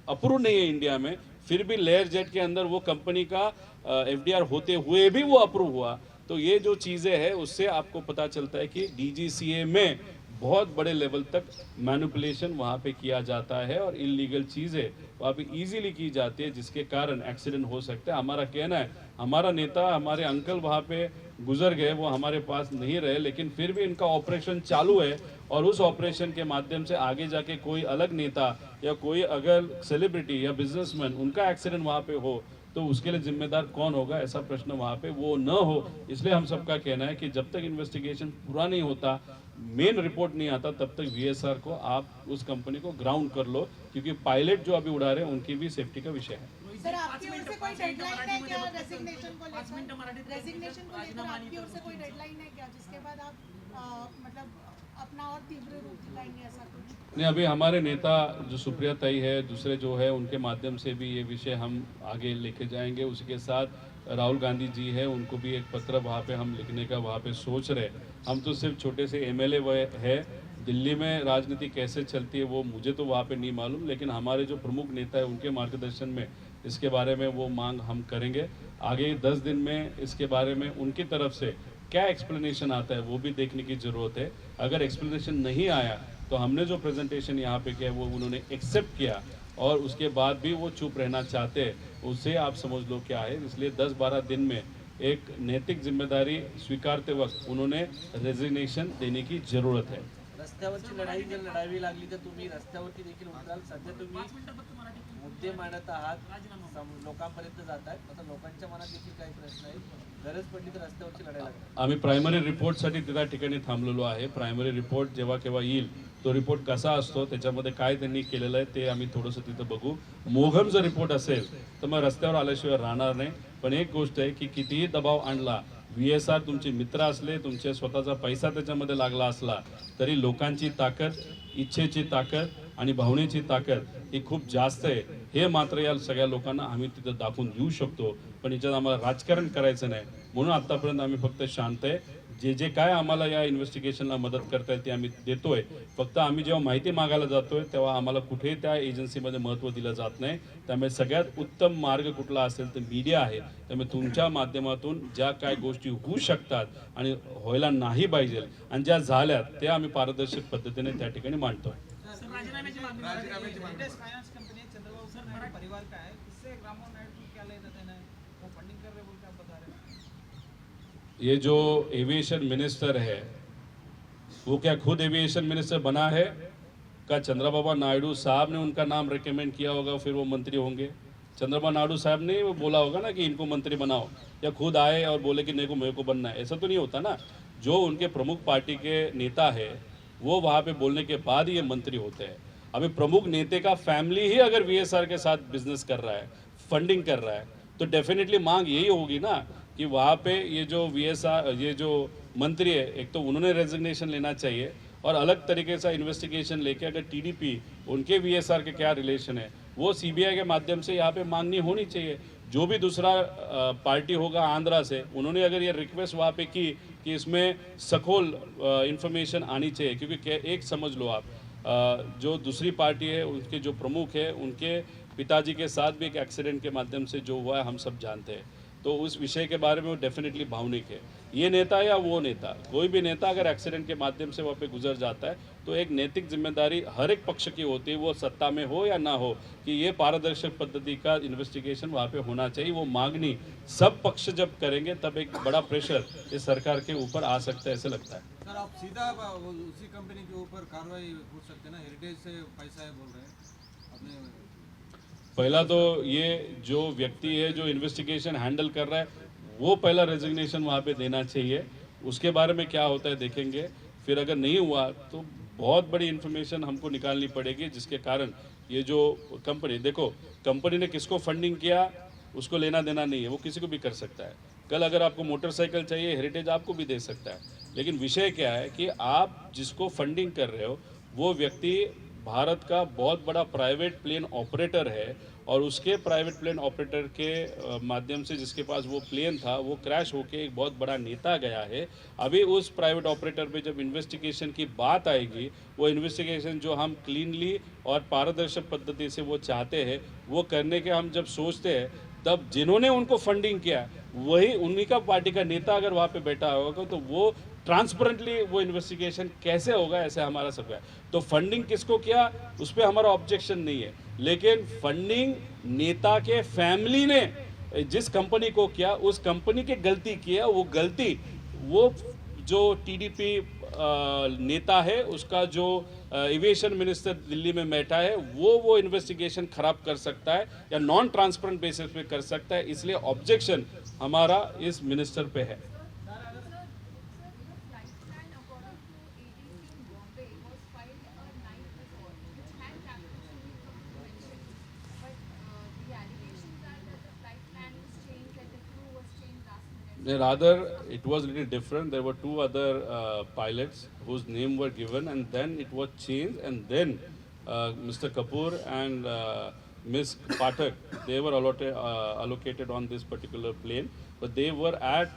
अप्रूव नहीं है इंडिया में, फिर भी लेयर जेट के अंदर वो कंपनी का एफडीआर होते हुए भी वो अप्रूव हुआ। तो ये जो चीज़ें हैं उससे आपको पता चलता है कि डीजीसीए में बहुत बड़े लेवल तक मैनिपुलेशन वहाँ पे किया जाता है और इलीगल चीज़ें वहाँ पे इजीली की जाती है, जिसके कारण एक्सीडेंट हो सकते हैं। हमारा कहना है, हमारा नेता, हमारे अंकल वहाँ पे गुजर गए, वो हमारे पास नहीं रहे, लेकिन फिर भी इनका ऑपरेशन चालू है और उस ऑपरेशन के माध्यम से आगे जाके कोई अलग नेता या कोई अगर सेलिब्रिटी या बिजनेसमैन उनका एक्सीडेंट वहाँ पे हो तो उसके लिए जिम्मेदार कौन होगा, ऐसा प्रश्न वहाँ पे वो न हो। इसलिए हम सबका कहना है कि जब तक इन्वेस्टिगेशन पूरा नहीं होता, मेन रिपोर्ट नहीं आता, तब तक वीएसआर को आप उस कंपनी को ग्राउंड कर लो, क्योंकि पायलट जो अभी उड़ा रहे हैं उनकी भी सेफ्टी का विषय है। सर, आपकी ओर से कोई डेडलाइन है क्या रेजिग्नेशन को लेकर? रेजिग्नेशन को लेकर आपकी ओर से कोई डेडलाइन है क्या, जिसके बाद आप मतलब अपना और तीव्र रूप दिखाएंगे, ऐसा कुछ? नहीं, अभी हमारे नेता जो सुप्रिया ताई है, दूसरे जो है, उनके माध्यम से भी ये विषय हम आगे लेके जाएंगे। उसी के साथ राहुल गांधी जी है, उनको भी एक पत्र वहाँ पे हम लिखने का वहाँ पे सोच रहे। हम तो सिर्फ छोटे से एमएलए है, दिल्ली में राजनीति कैसे चलती है वो मुझे तो वहाँ पे नहीं मालूम, लेकिन हमारे जो प्रमुख नेता है उनके मार्गदर्शन में इसके बारे में वो मांग हम करेंगे। आगे 10 दिन में इसके बारे में उनकी तरफ से क्या एक्सप्लेनेशन आता है वो भी देखने की ज़रूरत है। अगर एक्सप्लेनेशन नहीं आया तो हमने जो प्रेजेंटेशन यहाँ पे किया वो उन्होंने एक्सेप्ट किया और उसके बाद भी वो चुप रहना चाहते हैं, उससे आप समझ लो क्या है। इसलिए 10-12 दिन में एक नैतिक जिम्मेदारी स्वीकारते वक्त उन्होंने रेजिग्नेशन देने की ज़रूरत है। रस्त्यावरची लढाई जर लढावी लागली तर तुम्ही रस्त्यावरती देखील उतराल. सध्या तुम्ही मुद्दे मांडत आहात, लोकांपर्यंत जात आहेत. आता लोकांच्या मनात देखील काही प्रश्न आहेत, गरज पडली तर रस्त्यावरची लढाई लागणार. आम्ही प्रायमरी रिपोर्टसाठी त्या ठिकाणी थांबलेलो आहे. प्रायमरी रिपोर्ट जेव्हा केव्हा येईल तो रिपोर्ट कसा असतो, त्याच्यामध्ये काय त्यांनी केलेलं आहे ते आम्ही थोडंसं तिथं बघू. मोघम जर रिपोर्ट असेल तर मग रस्त्यावर आल्याशिवाय राहणार नाही. पण एक गोष्ट आहे की कितीही दबाव आणला, VSR तुमचे मित्र असले, तुमचे स्वतःचा पैसा त्याच्यामध्ये लागला असला तरी लोकांची ताकद, इच्छेची ताकद आणि भावनेची ताकद ही खूप जास्त आहे. हे मात्र या सगळ्या लोकांना आम्ही तिथं दाखवून देऊ शकतो. पण याच्यात आम्हाला राजकारण करायचं नाही, म्हणून आतापर्यंत आम्ही फक्त शांत आहे. जे काय आम्हाला या इन्व्हेस्टिगेशनला मदत करताय ते आम्ही देतोय. फक्त आम्ही जेव्हा माहिती मागायला जातोय तेव्हा आम्हाला कुठेही त्या एजन्सीमध्ये महत्त्व दिलं जात नाही. त्यामुळे सगळ्यात उत्तम मार्ग कुठला असेल तर मीडिया आहे. त्यामुळे तुमच्या माध्यमातून ज्या काय गोष्टी होऊ शकतात आणि व्हायला नाही पाहिजे आणि ज्या झाल्यात त्या आम्ही पारदर्शक पद्धतीने त्या ठिकाणी मांडतोय. सर, राजीनाम्याची मागणी हेरिटेज फाइनेंस कंपनी है, चंद्रबाबू सर मेरा परिवार का है, इससे राममोहन नायडू को क्या लेना देना है? वो फंडिंग कर रहे बोल के आप बता रहे हैं. ये जो एविएशन मिनिस्टर है वो क्या खुद एविएशन मिनिस्टर बना है? का चंद्रबाबू नायडू साहब ने उनका नाम रिकमेंड किया होगा फिर वो मंत्री होंगे? चंद्रबाबू नायडू साहब ने वो बोला होगा ना कि इनको मंत्री बनाओ, या खुद आए और बोले कि नहीं को मेरे को बनना है? ऐसा तो नहीं होता ना. जो उनके प्रमुख पार्टी के नेता है वो वहाँ पे बोलने के बाद ही ये मंत्री होते हैं. अभी प्रमुख नेता का फैमिली ही अगर VSR के साथ बिजनेस कर रहा है, फंडिंग कर रहा है, तो डेफिनेटली मांग यही होगी ना कि वहाँ पे ये जो VSR ये जो मंत्री है, एक तो उन्होंने रेजिग्नेशन लेना चाहिए और अलग तरीके से इन्वेस्टिगेशन लेके अगर TDP उनके VSR के क्या रिलेशन है वो CBI के माध्यम से यहाँ पे मांगनी होनी चाहिए. जो भी दूसरा पार्टी होगा आंध्रा से, उन्होंने अगर ये रिक्वेस्ट वहाँ पे की कि इसमें सखोल इंफॉर्मेशन आनी चाहिए, क्योंकि एक समझ लो आप, जो दूसरी पार्टी है उनके जो प्रमुख है उनके पिताजी के साथ भी एक एक्सीडेंट के माध्यम से जो हुआ है हम सब जानते हैं. तो उस विषय के बारे में वो डेफिनेटली भावनिक है. ये नेता या वो नेता, कोई भी नेता अगर एक्सीडेंट के माध्यम से वहाँ पे गुजर जाता है तो एक नैतिक जिम्मेदारी हर एक पक्ष की होती है, वो सत्ता में हो या ना हो, कि ये पारदर्शक पद्धति का इन्वेस्टिगेशन वहाँ पे होना चाहिए. वो मांगनी सब पक्ष जब करेंगे तब एक बड़ा प्रेशर इस सरकार के ऊपर आ सकता है, ऐसे लगता है. सर, आप सीधा उसी कंपनी के ऊपर कार्रवाई पूछ सकते हैं ना? हेरिटेज से पैसा है बोल रहे हैं अपने. पहला तो ये जो व्यक्ति है जो इन्वेस्टिगेशन हैंडल कर रहा है वो पहला रेजिग्नेशन वहाँ पे देना चाहिए. उसके बारे में क्या होता है देखेंगे. फिर अगर नहीं हुआ तो बहुत बड़ी इन्फॉर्मेशन हमको निकालनी पड़ेगी, जिसके कारण ये जो कंपनी, देखो कंपनी ने किसको फंडिंग किया उसको लेना देना नहीं है, वो किसी को भी कर सकता है. कल अगर आपको मोटरसाइकिल चाहिए, हेरिटेज आपको भी दे सकता है. लेकिन विषय क्या है कि आप जिसको फंडिंग कर रहे हो वो व्यक्ति भारत का बहुत बड़ा प्राइवेट प्लेन ऑपरेटर है और उसके प्राइवेट प्लेन ऑपरेटर के माध्यम से जिसके पास वो प्लेन था वो क्रैश होके एक बहुत बड़ा नेता गया है. अभी उस प्राइवेट ऑपरेटर पे जब इन्वेस्टिगेशन की बात आएगी, वो इन्वेस्टिगेशन जो हम क्लीनली और पारदर्शक पद्धति से वो चाहते हैं वो करने के हम जब सोचते हैं, तब जिन्होंने उनको फंडिंग किया वही उन्हीं का पार्टी का नेता अगर वहाँ पे बैठा होगा तो वो ट्रांसपेरेंटली वो इन्वेस्टिगेशन कैसे होगा, ऐसे हमारा सब है. तो फंडिंग किसको किया उस पर हमारा ऑब्जेक्शन नहीं है, लेकिन फंडिंग नेता के फैमिली ने जिस कंपनी को किया उस कंपनी की गलती किया. वो गलती वो जो TDP नेता है उसका जो एविएशन मिनिस्टर दिल्ली में बैठा है वो इन्वेस्टिगेशन खराब कर सकता है या नॉन ट्रांसपेरेंट बेसिस पे कर सकता है. इसलिए ऑब्जेक्शन हमारा इस मिनिस्टर पे है. Rather, it was a little different. There were two other pilots whose name were given, and then it was changed, and then Mr. Kapoor and Miss Pathak, they were allocated on this particular plane, but they were at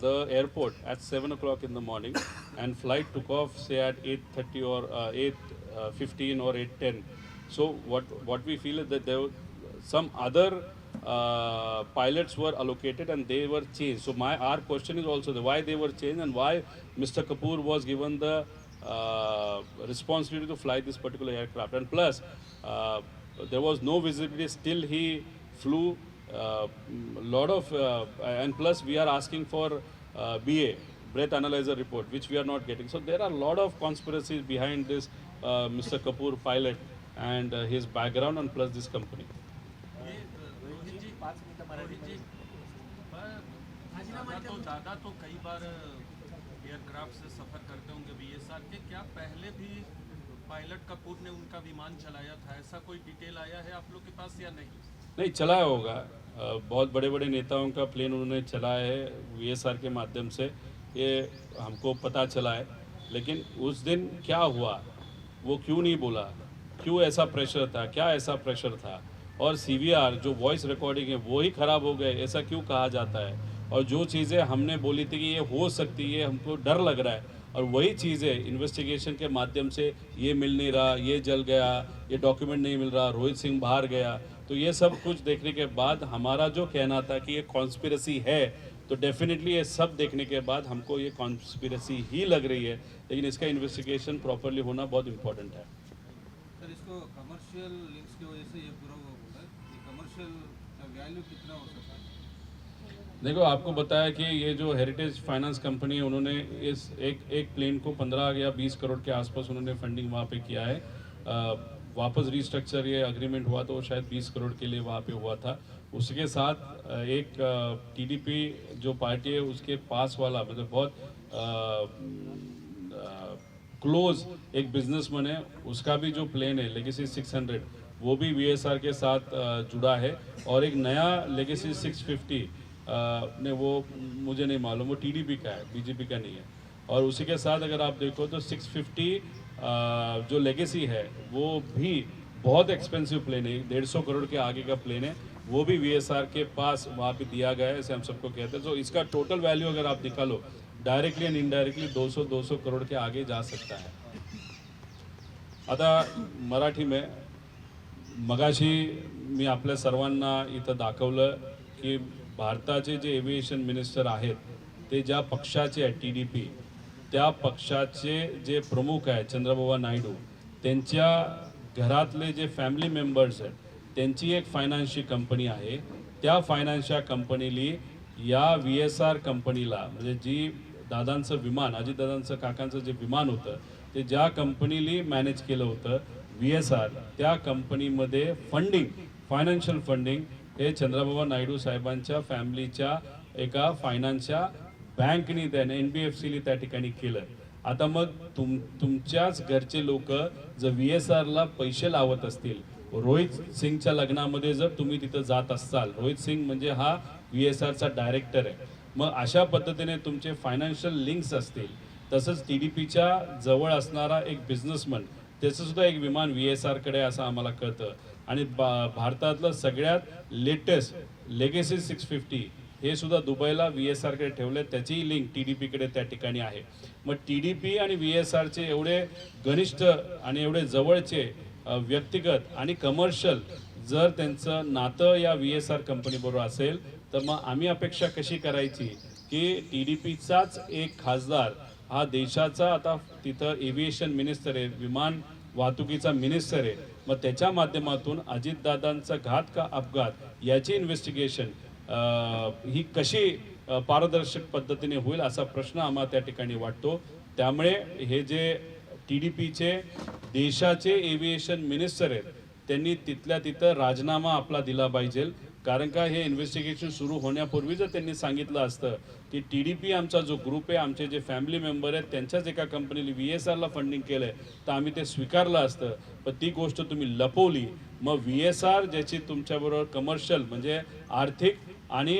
the airport at 7 o'clock in the morning, and flight took off say at 8:30 or 8:15 or 8:10. So what we feel is that there were some other pilots were allocated and they were changed. So our question is also why they were changed and why Mr. Kapoor was given the responsibility to fly this particular aircraft. And plus, there was no visibility. Still, he flew lot of, and plus we are asking for BA, breath analyzer report, which we are not getting. So there are a lot of conspiracies behind this Mr. Kapoor pilot and his background and plus this company. ज़्यादा तो कई बार एयरक्राफ्ट से सफ़र करते होंगे VSR के, क्या पहले भी पायलट कपूर ने उनका विमान चलाया था? ऐसा कोई डिटेल आया है आप लोग के पास या नहीं? नहीं, चलाया होगा। बहुत बड़े बड़े नेताओं का प्लेन उन्होंने चलाया है VSR के माध्यम से, ये हमको पता चला है। लेकिन उस दिन क्या हुआ, वो क्यों नहीं बोला, क्यों ऐसा प्रेशर था, क्या ऐसा प्रेशर था, और CVR जो वॉइस रिकॉर्डिंग है वो ही ख़राब हो गए, ऐसा क्यों कहा जाता है? और जो चीज़ें हमने बोली थी कि ये हो सकती है, हमको डर लग रहा है, और वही चीज़ें इन्वेस्टिगेशन के माध्यम से ये मिल नहीं रहा, ये जल गया, ये डॉक्यूमेंट नहीं मिल रहा, रोहित सिंह बाहर गया, तो ये सब कुछ देखने के बाद हमारा जो कहना था कि ये कॉन्स्पिरेसी है, तो डेफिनेटली ये सब देखने के बाद हमको ये कॉन्स्पिरेसी ही लग रही है। लेकिन इसका इन्वेस्टिगेशन प्रॉपरली होना बहुत इम्पोर्टेंट है। सर, इसको कमर्शियल लिंक्स की वजह से ये पूरा हुआ होता है, ये कमर्शियल वैल्यू कितना हो सकता है? देखो, आपको बताया कि ये जो हेरिटेज फाइनेंस कंपनी है, उन्होंने इस एक प्लेन को 15 या 20 करोड़ के आसपास उन्होंने फंडिंग वहाँ पे किया है। वापस रिस्ट्रक्चर ये अग्रीमेंट हुआ तो शायद 20 करोड़ के लिए वहाँ पे हुआ था। उसके साथ एक TDP जो पार्टी है उसके पास वाला, मतलब बहुत क्लोज एक बिजनेसमैन है, उसका भी जो प्लेन है लेगेसी 600, वो भी VSR के साथ जुड़ा है। और एक नया लेगेसी 650 ने, वो मुझे नहीं मालूम, वो TDP का है, BJP का नहीं है। और उसी के साथ अगर आप देखो तो 650 जो लेगेसी है वो भी बहुत एक्सपेंसिव प्लेन है, 150 करोड़ के आगे का प्लेन है, वो भी VSR के पास वहाँ पे दिया गया है, ऐसे हम सबको कहते हैं। तो इसका टोटल वैल्यू अगर आप निकालो डायरेक्टली एंड इनडायरेक्टली 200 करोड़ के आगे जा सकता है। आता मराठी में मगाशी मी आपल्या सर्वांना इथं दाखवलं की भारताचे जे एव्हिएशन मिनिस्टर आहेत ते ज्या पक्षाचे आहेत TDP, त्या पक्षाचे जे प्रमुख आहेत चंद्रबाबा नायडू, त्यांच्या घरातले जे फॅमिली मेंबर्स आहेत त्यांची एक फायनान्शियल कंपनी आहे। त्या फायनान्शियल कंपनीली या VSR कंपनीला, म्हणजे जी दादांचं विमान, अजितदादांचं काकांचं जे विमान होतं ते ज्या कंपनीली मॅनेज केलं होतं VSR, त्या कंपनीमध्ये फंडिंग, फायनान्शियल फंडिंग हे चंद्रबाबा नायडू साहेबांच्या फॅमिलीच्या एका फायनान्सच्या बँकनी, त्याने NBFCनी त्या ठिकाणी केलं। आता मग तुमच्याच घरचे लोक जर VSRला पैसे लावत असतील, रोहित सिंगच्या लग्नामध्ये जर तुम्ही तिथं जात असाल, रोहित सिंग म्हणजे हा VSRचा डायरेक्टर आहे, मग अशा पद्धतीने तुमचे फायनान्शियल लिंक्स असतील, तसंच TDPच्या जवळ असणारा एक बिझनेसमन, त्याचं सुद्धा एक विमान VSR कडे असं आम्हाला कळतं। आणि भारतातलं सगळ्यात लेटेस्ट लेगेसी 650 हे सुद्धा दुबईला VSR कडे ठेवले, त्याचीही लिंक TDP कडे त्या ठिकाणी आहे। मग TDP आणि VSRचे एवढे घनिष्ठ आणि एवढे जवळचे व्यक्तिगत आणि कमर्शियल जर त्यांचं नातं या VSR कंपनीबरोबर असेल, तर मग आम्ही अपेक्षा कशी करायची की TDPचाच एक खासदार हा देशाचा आता तिथं एव्हिएशन मिनिस्टर आहे, विमान वाहतुकीचा मिनिस्टर आहे, मग त्याच्या माध्यमातून अजितदादांचा घात का अपघात याची इन्व्हेस्टिगेशन ही कशी पारदर्शक पद्धतीने होईल असा प्रश्न आम्हाला त्या ठिकाणी वाटतो। त्यामुळे हे जे TDPचे देशाचे एव्हिएशन मिनिस्टर आहेत त्यांनी तिथल्या तिथं राजीनामा आपला दिला पाहिजे, कारण का हे इन्व्हेस्टिगेशन सुरू होण्यापूर्वी जर त्यांनी सांगितलं असतं की TDP आमचा जो ग्रुप आहे, आमचे जे फॅमिली मेंबर आहेत त्यांच्याच एका कंपनीने VSRला फंडिंग केलंय, तर आम्ही ते स्वीकारलं असतं, पण ती गोष्ट तुम्ही लपवली। मग VSR ज्याची तुमच्याबरोबर कमर्शियल म्हणजे आर्थिक आणि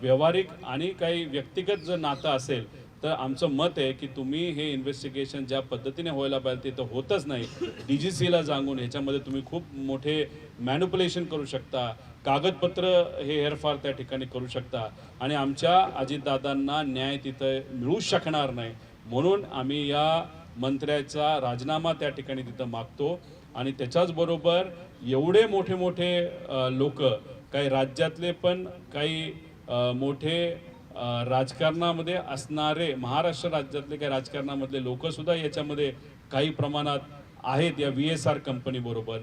व्यावहारिक आणि काही व्यक्तिगत जर नातं असेल, तर आमचं मत आहे की तुम्ही हे इन्व्हेस्टिगेशन ज्या पद्धतीने व्हायला पाहिजे ते तर होतच नाही. DGCला सांगून ह्याच्यामध्ये तुम्ही खूप मोठे मॅनिप्युलेशन करू शकता, कागदपत्र हे हेरफार त्या ठिकाणी करू शकता आणि आमच्या अजितदादांना न्याय तिथं मिळू शकणार नाही. म्हणून आम्ही या मंत्र्याचा राजीनामा त्या ठिकाणी तिथं मागतो आणि त्याच्याचबरोबर एवढे मोठे मोठे लोक, काही राज्यातले पण काही मोठे राजकारणामध्ये असणारे, महाराष्ट्र राज्यातले काही राजकारणामधले लोकसुद्धा याच्यामध्ये काही प्रमाणात आहेत या VSR कंपनीबरोबर.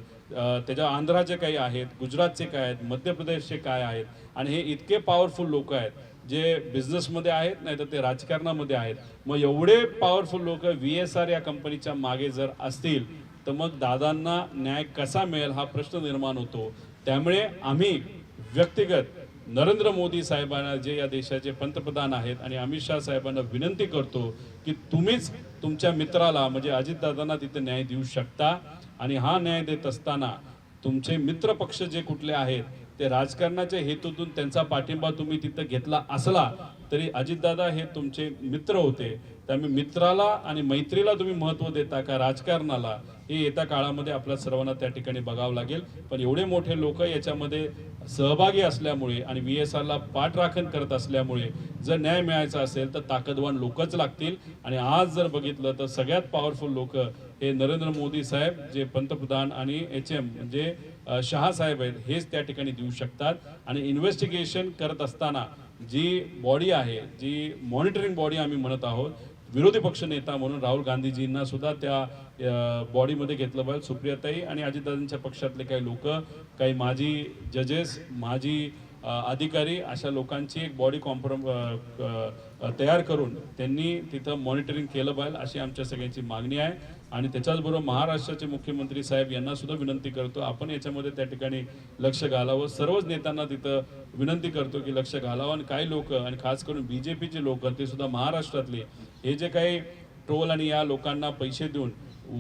त्याच्या आंध्राचे काही आहेत, गुजरातचे काय आहेत, मध्य प्रदेशचे काय आहेत आणि हे इतके पॉवरफुल लोक आहेत जे बिझनेसमध्ये आहेत नाही तर ते राजकारणामध्ये आहेत. मग एवढे पॉवरफुल लोक VSR या कंपनीच्या मागे जर असतील तर मग दादांना न्याय कसा मिळेल हा प्रश्न निर्माण होतो. त्यामुळे आम्ही व्यक्तिगत नरेंद्र मोदी साहेबांना, जे या देशाचे पंतप्रधान आहेत, आणि अमित शाह साहेबांना विनंती करतो की तुम्हीच तुमच्या मित्राला म्हणजे अजितदादांना तिथे न्याय देऊ शकता आणि हा न्याय देत असताना तुमचे मित्र पक्ष जे कुठले आहेत ते राजकारणाच्या हेतूतून त्यांचा पाठिंबा तुम्ही तिथं घेतला असला तरी अजितदादा हे तुमचे मित्र होते. त्यामुळे मित्राला आणि मैत्रीला तुम्ही महत्त्व देता का राजकारणाला, हे येत्या काळामध्ये आपल्या सर्वांना त्या ठिकाणी बघावं लागेल. पण एवढे मोठे लोक याच्यामध्ये सहभागी असल्यामुळे आणि VSRला पाठराखण करत असल्यामुळे जर न्याय मिळायचा असेल तर ताकदवान लोकच लागतील. आणि आज जर बघितलं तर सगळ्यात पॉवरफुल लोक हे नरेंद्र मोदी साहेब जे पंतप्रधान आणि HM म्हणजे शहा साहेब आहेत, हेच त्या ठिकाणी देऊ शकतात. आणि इन्व्हेस्टिगेशन करत असताना जी बॉडी आहे, जी मॉनिटरिंग बॉडी आम्ही म्हणत आहोत, विरोधी पक्ष नेता म्हणून राहुल गांधीजींना सुद्धा त्या बॉडीमध्ये घेतलं पाहिजे. सुप्रियाताई आणि अजितदादांच्या पक्षातले काही लोक, काही माजी जजेस, माजी अधिकारी, अशा लोकांची एक बॉडी तयार करून त्यांनी तिथं मॉनिटरिंग केलं पाहिजे अशी आमच्या सगळ्यांची मागणी आहे. आणि त्याच्याचबरोबर महाराष्ट्राचे मुख्यमंत्री साहेब यांना सुद्धा विनंती करतो आपण याच्यामध्ये त्या ठिकाणी लक्ष घालावं. सर्वच नेत्यांना तिथं विनंती करतो की लक्ष घालावं. आणि काही लोक आणि खास करून BJPचे लोक ते सुद्धा महाराष्ट्रातले हे जे काही ट्रोल आणि या लोकांना पैसे देऊन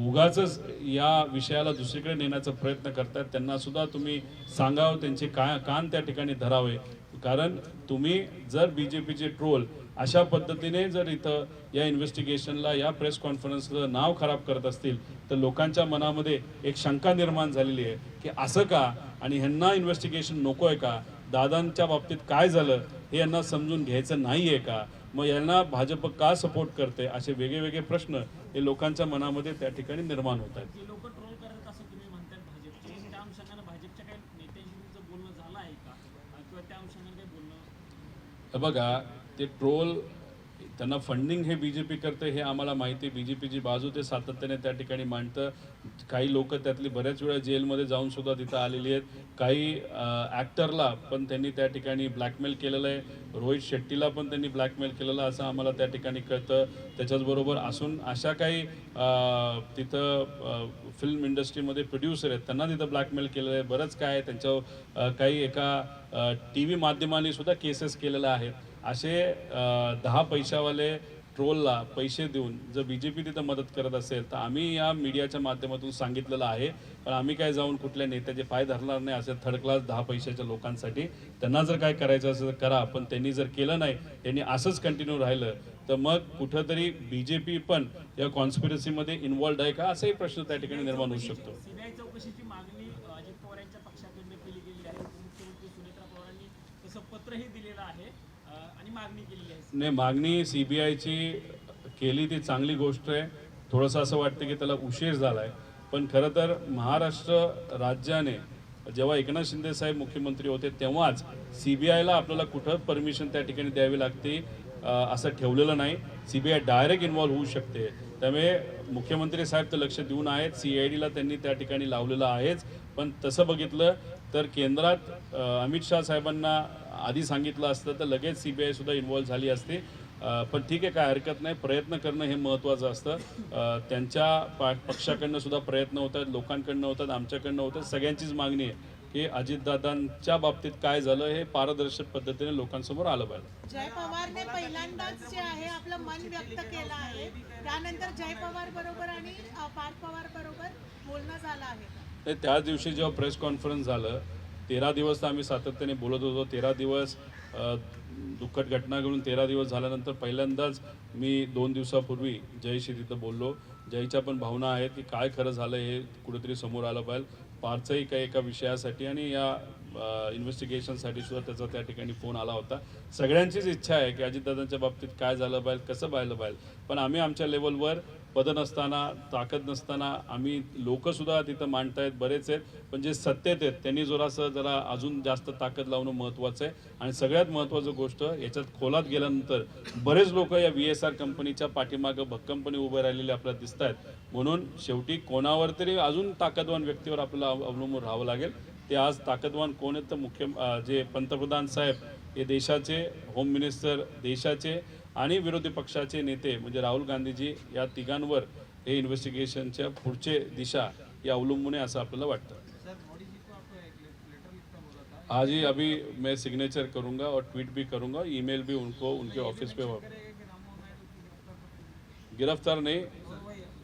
उगाचच या विषयाला दुसरीकडे नेण्याचा प्रयत्न करतात, त्यांना सुद्धा तुम्ही सांगावं, त्यांचे कान त्या ठिकाणी धरावे. कारण तुम्ही जर BJPचे ट्रोल अशा पद्धतीने जर इथं या इन्व्हेस्टिगेशनला, या प्रेस कॉन्फरन्सला नाव खराब करत असतील तर लोकांच्या मनामध्ये एक शंका निर्माण झालेली आहे की असं का, आणि ह्यांना इन्व्हेस्टिगेशन नको आहे का, दादांच्या बाबतीत काय झालं हे यांना समजून घ्यायचं नाही आहे का, मग यांना भाजप का सपोर्ट करते, असे वेगळे प्रश्न हे लोकांच्या मनामध्ये त्या ठिकाणी निर्माण होत आहेत. जे लोक ट्रोल करत असं तुम्ही म्हणतात भाजपचे, त्या अनुषंगाने भाजपच्या काही नेत्यांशी तुमचं बोलणं झालं आहे का, किंवा त्या अनुषंगाने काही बोलणं? बघा, ते ट्रोल त्यांना फंडिंग हे BJP करते हे आम्हाला माहिती आहे. BJPची बाजू ते सातत्याने त्या ठिकाणी मांडतं. काही लोक त्यातली बऱ्याच वेळा जेलमध्ये जाऊन सुद्धा तिथं आलेली आहेत. काही ॲक्टरला पण त्यांनी त्या ठिकाणी ब्लॅकमेल केलेलं आहे. रोहित शेट्टीला पण त्यांनी ब्लॅकमेल केलेलं असं आम्हाला त्या ठिकाणी कळतं. त्याच्याचबरोबर असून अशा काही तिथं फिल्म इंडस्ट्रीमध्ये प्रोड्युसर आहेत त्यांना तिथं ब्लॅकमेल केलेलं आहे. बरंच काय आहे त्यांच्यावर काही एका TV माध्यमांनी सुद्धा केसेस केलेल्या आहेत. असे 10 पैशावाले ट्रोलला पैसे देऊन जर BJP तिथं मदत करत असेल तर आम्ही या मीडियाच्या माध्यमातून सांगितलेलं आहे. पण आम्ही काय जाऊन कुठल्या नेत्याचे पाय धरणार नाही असे थर्ड क्लास 10 पैशाच्या लोकांसाठी. त्यांना जर काय करायचं असेल तर करा, पण त्यांनी जर केलं नाही, त्यांनी असंच कंटिन्यू राहिलं तर मग कुठंतरी BJP पण या कॉन्स्पिरसीमध्ये इन्व्हॉल्ड आहे का असाही प्रश्न त्या ठिकाणी निर्माण होऊ शकतो. सीबीआय चौकशीची मागणी अजित पवार यांच्या पक्षाकडून केली गेलेली आहे. उपमुख्यमंत्री सुनेत्रा पवारांनी तसं पत्रही दिलेलं आहे आणि मागणी केलेली आहे. नाही, मागणी CBIची केली ती चांगली गोष्ट आहे. थोडंसं असं वाटतं की त्याला उशीर झाला आहे. पण खरं तर महाराष्ट्र राज्याने जेव्हा एकनाथ शिंदे साहेब मुख्यमंत्री होते तेव्हाच CBIला आपल्याला कुठं परमिशन त्या ठिकाणी द्यावी लागते असं ठेवलेलं नाही. CBI डायरेक्ट इन्व्हॉल्व्ह होऊ शकते. त्यामुळे मुख्यमंत्री साहेब तर लक्ष देऊन आहेत, CIDला त्यांनी त्या ठिकाणी लावलेलं आहेच. पण तसं बघितलं तर केंद्रात अमित शाह साहेबांना आधी सांगितलं असतं तर लगेच CBI सुद्धा इन्व्हॉल्व्ह झाली असते. पण ठीक आहे, काय हरकत नाही, प्रयत्न करणं हे महत्त्वाचं असतं. त्यांच्या पक्षाकडनं सुद्धा प्रयत्न होत आहेत, लोकांकडनं होतात, आमच्याकडनं होतात. सगळ्यांचीच मागणी आहे की अजितदादांच्या बाबतीत काय झालं हे पारदर्शक पद्धतीने लोकांसमोर आलं पाहिजे. जय पवारने पहिल्यांदाच जे आहे आपलं मन व्यक्त केलं आहे, त्यानंतर जय पवार बरोबर आणि पार्थ पवार बरोबर बोलणं झालं आहे. त्याच दिवशी जेव्हा प्रेस कॉन्फरन्स झालं 13 दिवस तर आम्ही सातत्याने बोलत होतो. 13 दिवस दुःखद घटना घडून 13 दिवस झाल्यानंतर पहिल्यांदाच मी 2 दिवसापूर्वी जयशी तिथं बोललो. जयच्या पण भावना आहेत की काय खरं झालं हे कुठेतरी समोर आलं पाहिजे. पार्थही काही एका विषयासाठी आणि या इन्व्हेस्टिगेशनसाठी सुद्धा त्याचा त्या ठिकाणी फोन आला होता. सगळ्यांचीच इच्छा आहे की अजितदादांच्या बाबतीत काय झालं पाहिजे, कसं पाहिलं पाहिजे. पण आम्ही आमच्या लेवलवर पद नसताना, ताकद नसताना आम्ही लोकंसुद्धा तिथं मांडतायत बरेच आहेत. पण जे सत्तेत आहेत त्यांनी जरा अजून जास्त ताकद लावणं महत्त्वाचं आहे. आणि सगळ्यात महत्त्वाचं गोष्ट याच्यात खोलात गेल्यानंतर बरेच लोक या VSR कंपनीच्या पाठीमागं भक्कमपणे उभे राहिलेले आपल्याला दिसत आहेत. म्हणून शेवटी कोणावर तरी अजून ताकदवान व्यक्तीवर आपल्याला अवलंबून राहावं लागेल. ते आज ताकदवान कोण आहेत तर जे पंतप्रधान साहेब हे देशाचे, होम मिनिस्टर देशाचे आणि विरोधी पक्षाचे नेते म्हणजे राहुल गांधीजी या तिघांवर हे इन्व्हेस्टिगेशनच्या पुढचे दिशा ही अवलंबून आहे असं आपल्याला वाटतं. सर मोदी जी को आप एक लेटर लिखना बोला था, आज ही अभी मैं सिग्नेचर करूंगा और ट्वीट भी करूंगा, ईमेल भी उनको उनके ऑफिस पे करेगा कि राममोहन नायडू की गिरफ्तार गिरफ्तार नहीं,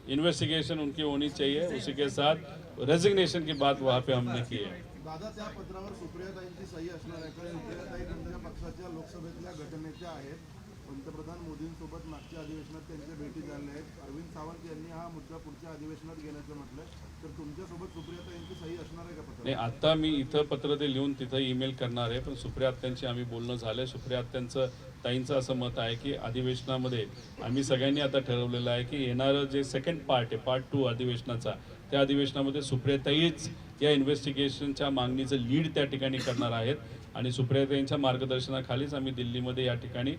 इन्वेस्टिगेशन उनकी होनी चाहिए. उसी के साथ रेजिग्नेशन की बात वहाँ पे हमने की है. दादा त्या पत्रावर सुप्रियाताईंची सही असणार आहे कारण सुप्रियाताई त्यांच्या पक्षाच्या लोकसभेतल्या गटनेत्या आहेत. पंतप्रधान मोदींसोबत मागच्या अधिवेशनात त्यांच्या भेटी झाल्या आहेत. अरविंद सावंत यांनी हा मुद्दा पुढच्या अधिवेशनात घेण्याचं म्हटलंय. तर तुमच्यासोबत सुप्रियाताईंची सही असणार आहे का पत्रावर? नाही, आता मी इथं पत्र ते लिहून तिथं ईमेल करणार आहे. पण सुप्रिया आत्यांशी आम्ही बोलणं झालं. सुप्रिया आत्यांचं ताईंचं असं मत आहे की अधिवेशनामध्ये आम्ही सगळ्यांनी आता ठरवलेलं आहे की येणारं जे सेकंड पार्ट आहे, पार्ट 2 अधिवेशनाचा, त्या अधिवेशनामध्ये सुप्रियाताईच या इन्व्हेस्टिगेशनच्या मागणीचं लीड त्या ठिकाणी करणार आहेत. आणि सुप्रियाताईंच्या मार्गदर्शनाखालीच आम्ही दिल्लीमध्ये या ठिकाणी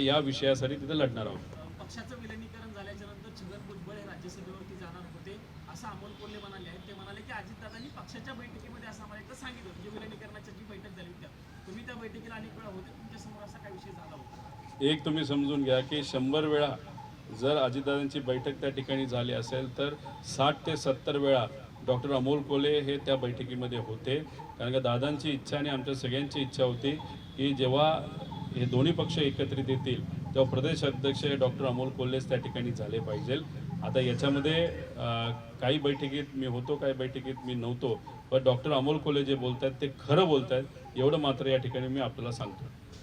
या विषयासाठी तिथे लढणार आहोत. पक्षाचं विलिनीकरण झाल्याच्या नंतर छगन भुजबळ हे राज्यसभेवरती जाणार होते असं अमोल कोल्हे म्हणाले आहेत. ते म्हणाले की अजितदादांनी पक्षाच्या बैठकीमध्ये असं आम्हाला एकदा सांगितलं होतं, जी विलिनीकरणाची जी बैठक झाली होती तुम्ही त्या बैठकीला अनेक वेळा होते, तुमच्यासमोर असा काय विषय झाला होता? एक तुम्ही समजून घ्या की 100 वेळा जर अजितदादांची बैठक त्या ठिकाणी झाली असेल तर 60 ते 70 वेळा डॉक्टर अमोल कोल्हे हे त्या बैठकीमध्ये होते. कारण का दादांची इच्छा आणि आमच्या सगळ्यांची इच्छा होती की जेव्हा हे दोन्ही पक्ष एकत्रित येतील तेव्हा प्रदेश अध्यक्ष हे डॉक्टर अमोल कोल्हेच त्या ठिकाणी झाले पाहिजे. आता याच्यामध्ये काही बैठकीत मी होतो, काही बैठकीत मी नव्हतो. पण डॉक्टर अमोल कोल्हे जे बोलत आहेत ते खरं बोलत आहेत एवढं मात्र या ठिकाणी मी आपल्याला सांगतो.